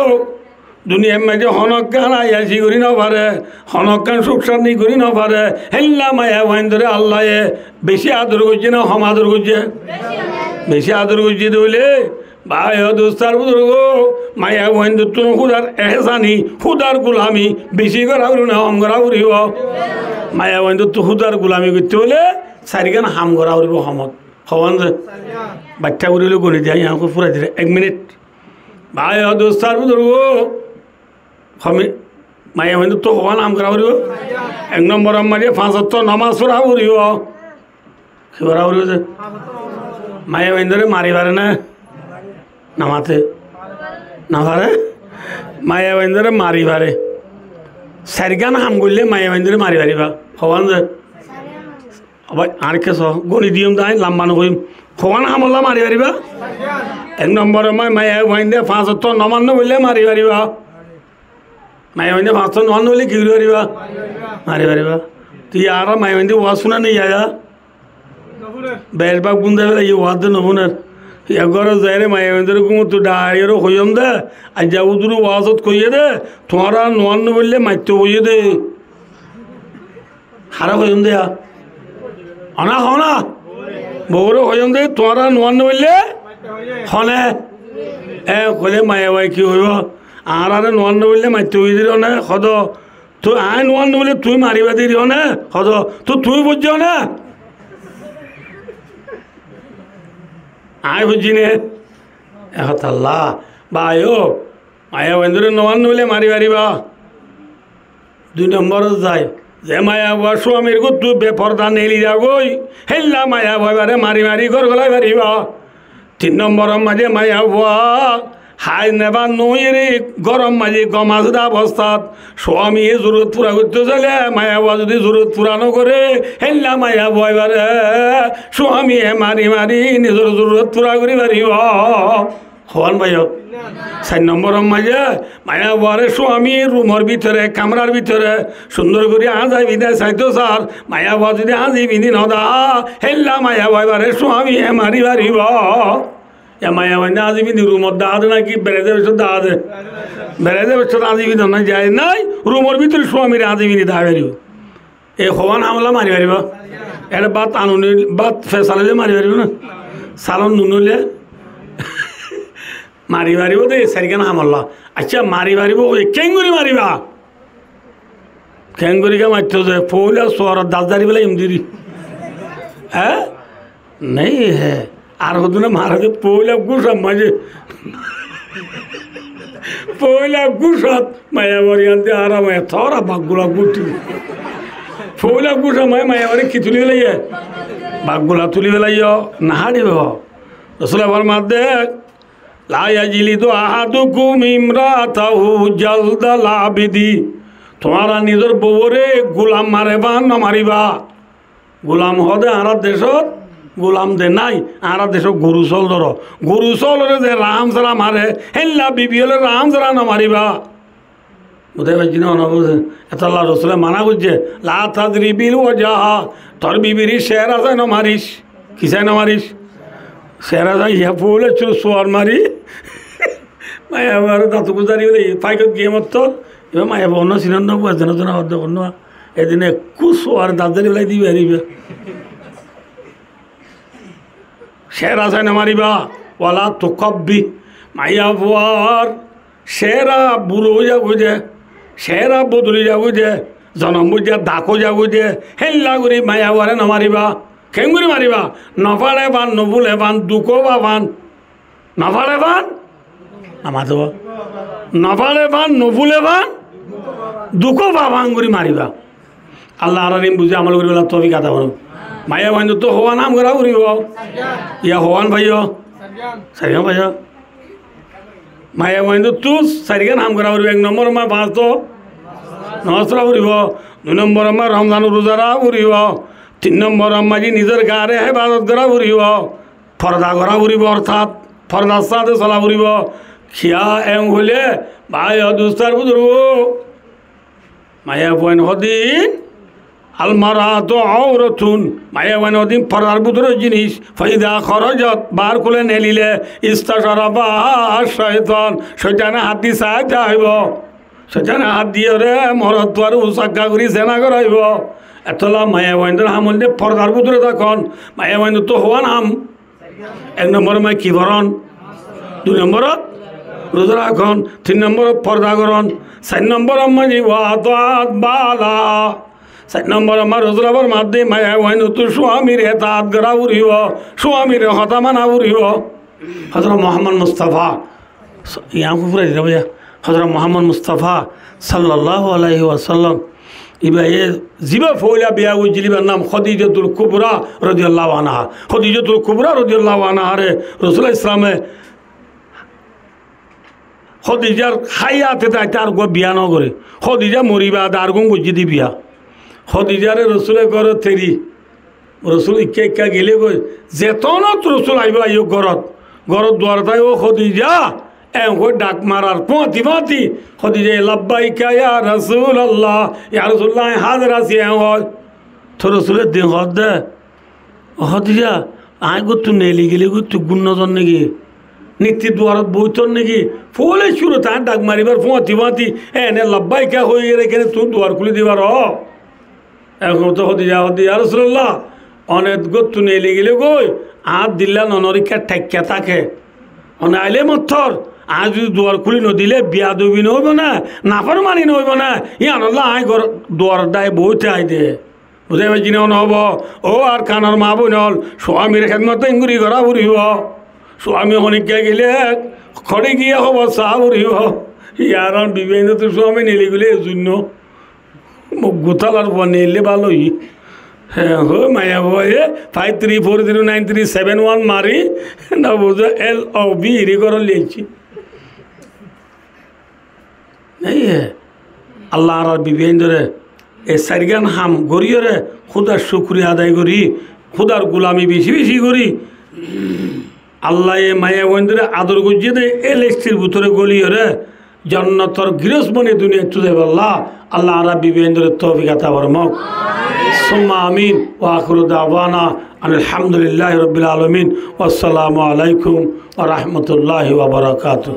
दुनिया में जो हनक्कान आयासी करी ना पारे हनक्कान सुखशांति करी ना पारे हेल्ला माया बंदरे अल्लाह ये बेशी आदर करछे ना हम आदर करछे बेशी आदर करछे बोले भाई दोस्तार बुजुर्गो माया बंदु तुम खुदार एहसानी खुदार गुलामी बेशी करावरी ना हम करावरी हो माया बंदु तू खुदार गुलामी करते बोले सारिगान हम करावरी हो हमत हवन से बच्चा करी लो गणित दिया यहाँ को पूरा दिले 1 मिनट भाई दोस्तार बुजुर्गो हमें माया बंदु तो हवन हम करावरी हो 1 नंबर हम मारे 5 वक्त नमाज पढ़ावरी हो करावरी हो माया बंदरे मारी बारे ना नमाते नमारे माया बंदरे मारी बारे सरगान हम गुल्ले माया बंदरे मारी बारी बा हवन से अब आर के सो गोनी दियम दाई लंबानो कोई हवन हम अल्लाह मारी बारी बा 1 नंबर में माया बंदे 5 वक्त नमाज न बोले मारी बारी बा माया बंदे 5 वक्त नमाज न बोले क्यों बारी बा मारी बारी बा तो यार माया बंदे वो सुना नहीं आया बेरबाग बुंदे वाला ये वाद न होना अगर ज़ाहिर माया बंदर को तो डायरो होयम दे अजा उधर वाज़त कोई दे तुम्हारा नॉन बोले मत होई दे हरा होयम दे अना होना बोरो होयम दे तुम्हारा नॉन बोले होने ए कोले माया भाई की होयो आरारे नॉन बोले मत होई दे ना खदो तो आय नॉन बोले तू मारी बादी रियो ना खदो तो तू बुझो ना आय बुझिने अल्लाह बायो माया बंदरे नवान बोले मारी बारी बा 2 नंबर जाए जे माया बा स्वामीर को तू बेपर्दा नहीं ली जागोई हेल्ला माया बा बारे मारी मारी कर गला बारी बा 3 नंबर माजे माया बा हाय नेबा नोयरे गरम माजे गमाजदा अवस्थात स्वामी जरूरत पूरा करते चले माया बा যদি जरूरत पूरा न करे हेल्ला माया बा बारे स्वामी मारी मारी निजर जरूरत पूरा करी बारी बा हवन भाइयो 4 नंबर माजे माया बारे स्वामी रूमर भितरे कामरार भितरे सुंदर करी आजाई बिदे साइतो सार माया बा যদি आजी बिदी नदा हेल्ला माया बा बारे स्वामी मारी बारी बा या माया बंदे आजी बिदी रूमर दाद ना कि बेरेदे बच्चों दाद बेरेदे बच्चों आजी बिदी ना जाए नहीं रूमर भितरे स्वामी आजी बिदी दावेरी ए हवन हमला मारी बारी बा एरे बात आनुनी बात फैसला ले मारी बारी ना सालन नुनुले मारी बारी वो दे सरगन हमला अच्छा मारी बारी वो केंगुरी मारी बा केंगुरी का मच्छर से फूला सोरा 10 दारी वाला इमदीरी है नहीं है आर होतो ना महाराज पोला गुसा मजे पोला गुसात माया वरियांते आराम है थोड़ा बागुला गुटी पोला गुसा माया वरी कितुली लई है बागुला तुली लई नहाड़ी हो रसूल फरमाते ला यजलिदु अहादुकुम इमरातहु जल्दल आबिदी तुम्हारा निजर बउरे गुलाम मारेबा न मारिबा गुलाम हदे आरा देशत गुलाम दे नाई आरा देशो गुरुसल धरो गुरुसल रे राम सरा मारे हेल्ला बिबियले राम सरा न मारिबा बुझे बजिन ना बुझे अल्लाह रसूल माना बुझे ला तद्रिबिल वजह तोर बिबिरी शेर আছে न मारिस किसे न मारिस शेर আছে या फूल चुर सोर मारी माया मार दातु गुजारी ले फाइक गेम तो এবার মায়া অন্য সিনন্দ যেন যেন অর্ধ অন্য এদিনে কুসো আর দাদারি বেলায় দিবে হারিবে শের আছে না মারিবা ওয়ালা তো কব্বি মাইয়া বুয়ার শেরা বুড়ো যাবো যে শেরা বদলি যাবো যে জনম বুঝে ডাকো যাবো যে হেল্লা করে মায়া বুয়ারে না মারিবা খেঙ্গুরি মারিবা নফাড়ে বান নবুলে বান দুকো বা বান নফাড়ে বান আমার তো নফাড়ে বান নবুলে বান দুকো বা বান করে মারিবা আল্লাহ আরিম বুঝে আমল করি বলা তবে কথা বলো মায়া বান্ধব তো হওয়া নাম করা উড়িব ইয়া হওয়ান ভাইও সারিগান ভাইও মায়া বান্ধব তো সারিগান নাম করা উড়িব 1 নম্বর মা বাঁচ তো নসরা উড়িব 2 নম্বর মা রমজান রোজারা উড়িব 3 নম্বর মাঝি নিজের গারে হেফাজত করা উড়িব ফরদা করা উড়িব অর্থাৎ ফরদার সাথে চলা উড়িব খিয়া এম হলে ভাই দুস্তার বুঝব মায়া বইন হদিন আলমারা তো আওরাতুন মায়া বইন হদিন ফরদার বুধুর জিনিস ফাইদা খরজত বার খুলে নেলিলে ইস্তাশারা বা শয়তান শয়তানে হাত দি চাই যাইব শয়তানে হাত দিয়ে রে মরদ তো আর উসাক্কা করি সেনা করাইব এতলা মায়া বইনদের হামল দিয়ে ফরদার বুধুরে তখন মায়া বইন তো হওয়া নাম 1 নম্বর মাই কি ভরণ 2 নম্বরত রোজা রাখন 3 নম্বরত পর্দা করণ 4 নম্বর মাঝি ওয়াতাত বালা 4 নম্বর আমার রোজরাবার মাধ্যমে মায়া ওয়াইন তো স্বামীর হেতাত গড়া উড়িব স্বামীর হতা মানা উড়িব হযরত মুহাম্মদ মুস্তাফা ইয়া কুফরা দিরা ভাইয়া হযরত মুহাম্মদ মুস্তাফা সাল্লাল্লাহু আলাইহি ওয়াসাল্লাম ইবায়ে জিবা ফৌলা বিয়া উজলিবার নাম খদিজাতুল কুবরা রাদিয়াল্লাহু আনহা খদিজাতুল কুবরা রাদিয়াল্লাহু আনহা রে রাসূল ইসলামে খদিজার হায়াতে তার গো বিয়া ন করে খদিজা মরিবা তার গো বুঝি দি বিয়া খদিজারে রসুলে ঘর তেরি রসুল ইক্কা ইক্কা গেলে গই যেতনত রসুল আইব আইও ঘরত ঘরত দুয়ার তাই ও খদিজা এম কই ডাক মারার পতি পতি খদিজা লাব্বাইকা ইয়া রাসূলুল্লাহ ইয়া রাসূলুল্লাহ হাজির আছি এম হয় তো রসুলের দিন হদ দে খদিজা আই গো তুই নেলি গেলি গো তুই গুণজন নাকি নিত্য দুয়ারত বইতর নাকি ফলে শুরু তার ডাক মারিবার পতি পতি এনে লাব্বাইকা হয়ে গেলে এখানে তুই দুয়ার খুলে দিবার এখন তো খদিজা খদিজা রাসূলুল্লাহ অনেক গো তুই নেলি গেলে গই আর দিল্লা ননরিকা ঠেক্কা থাকে আইলে মথর আজ যদি দুয়ার খুলি নদিলে বিয়া দবি নহব না নাফার মানি নহব না ইয়ানল্লা আই ঘর দুয়ার দায় বইতে আই দে বুঝাই পাইছি না নহব ও আর কানার মা বই নল স্বামীর খেদমত ইঙ্গুরি করা উড়িব স্বামী শনিকা গেলে খড়ি গিয়ে হব চাহ উড়িব ইয়ার বিভিন্ন তো স্বামী নেলি গেলে এজন্য মোক গোথালার পর নিলে ভালোই হ্যাঁ হো মায়া বয়ে 53409371 মারি না বুঝো LOB রে করে লিখছি এই আল্লাহ আর বিবেন্দরে এ সারিগান হাম গরিয়রে খুদার শুকরিয়া আদায় করি খুদার গোলামি বেশি বেশি করি আল্লাহ এ মায়া বন্ধুরে আদর গুজিয়ে দে এ লেস্টির ভিতরে গলিয়রে জন্নতর গৃহস্বনী দুনিয়া চুদে বল্লা আল্লাহ আরা বিবেন্দরে তৌফিক আতা ফরমাক সুম্মা আমিন ওয়া আখিরু দাওয়ানা আলহামদুলিল্লাহি রাব্বিল আলামিন ওয়াসসালামু আলাইকুম ওয়া রাহমাতুল্লাহি ওয়া বারাকাতুহু।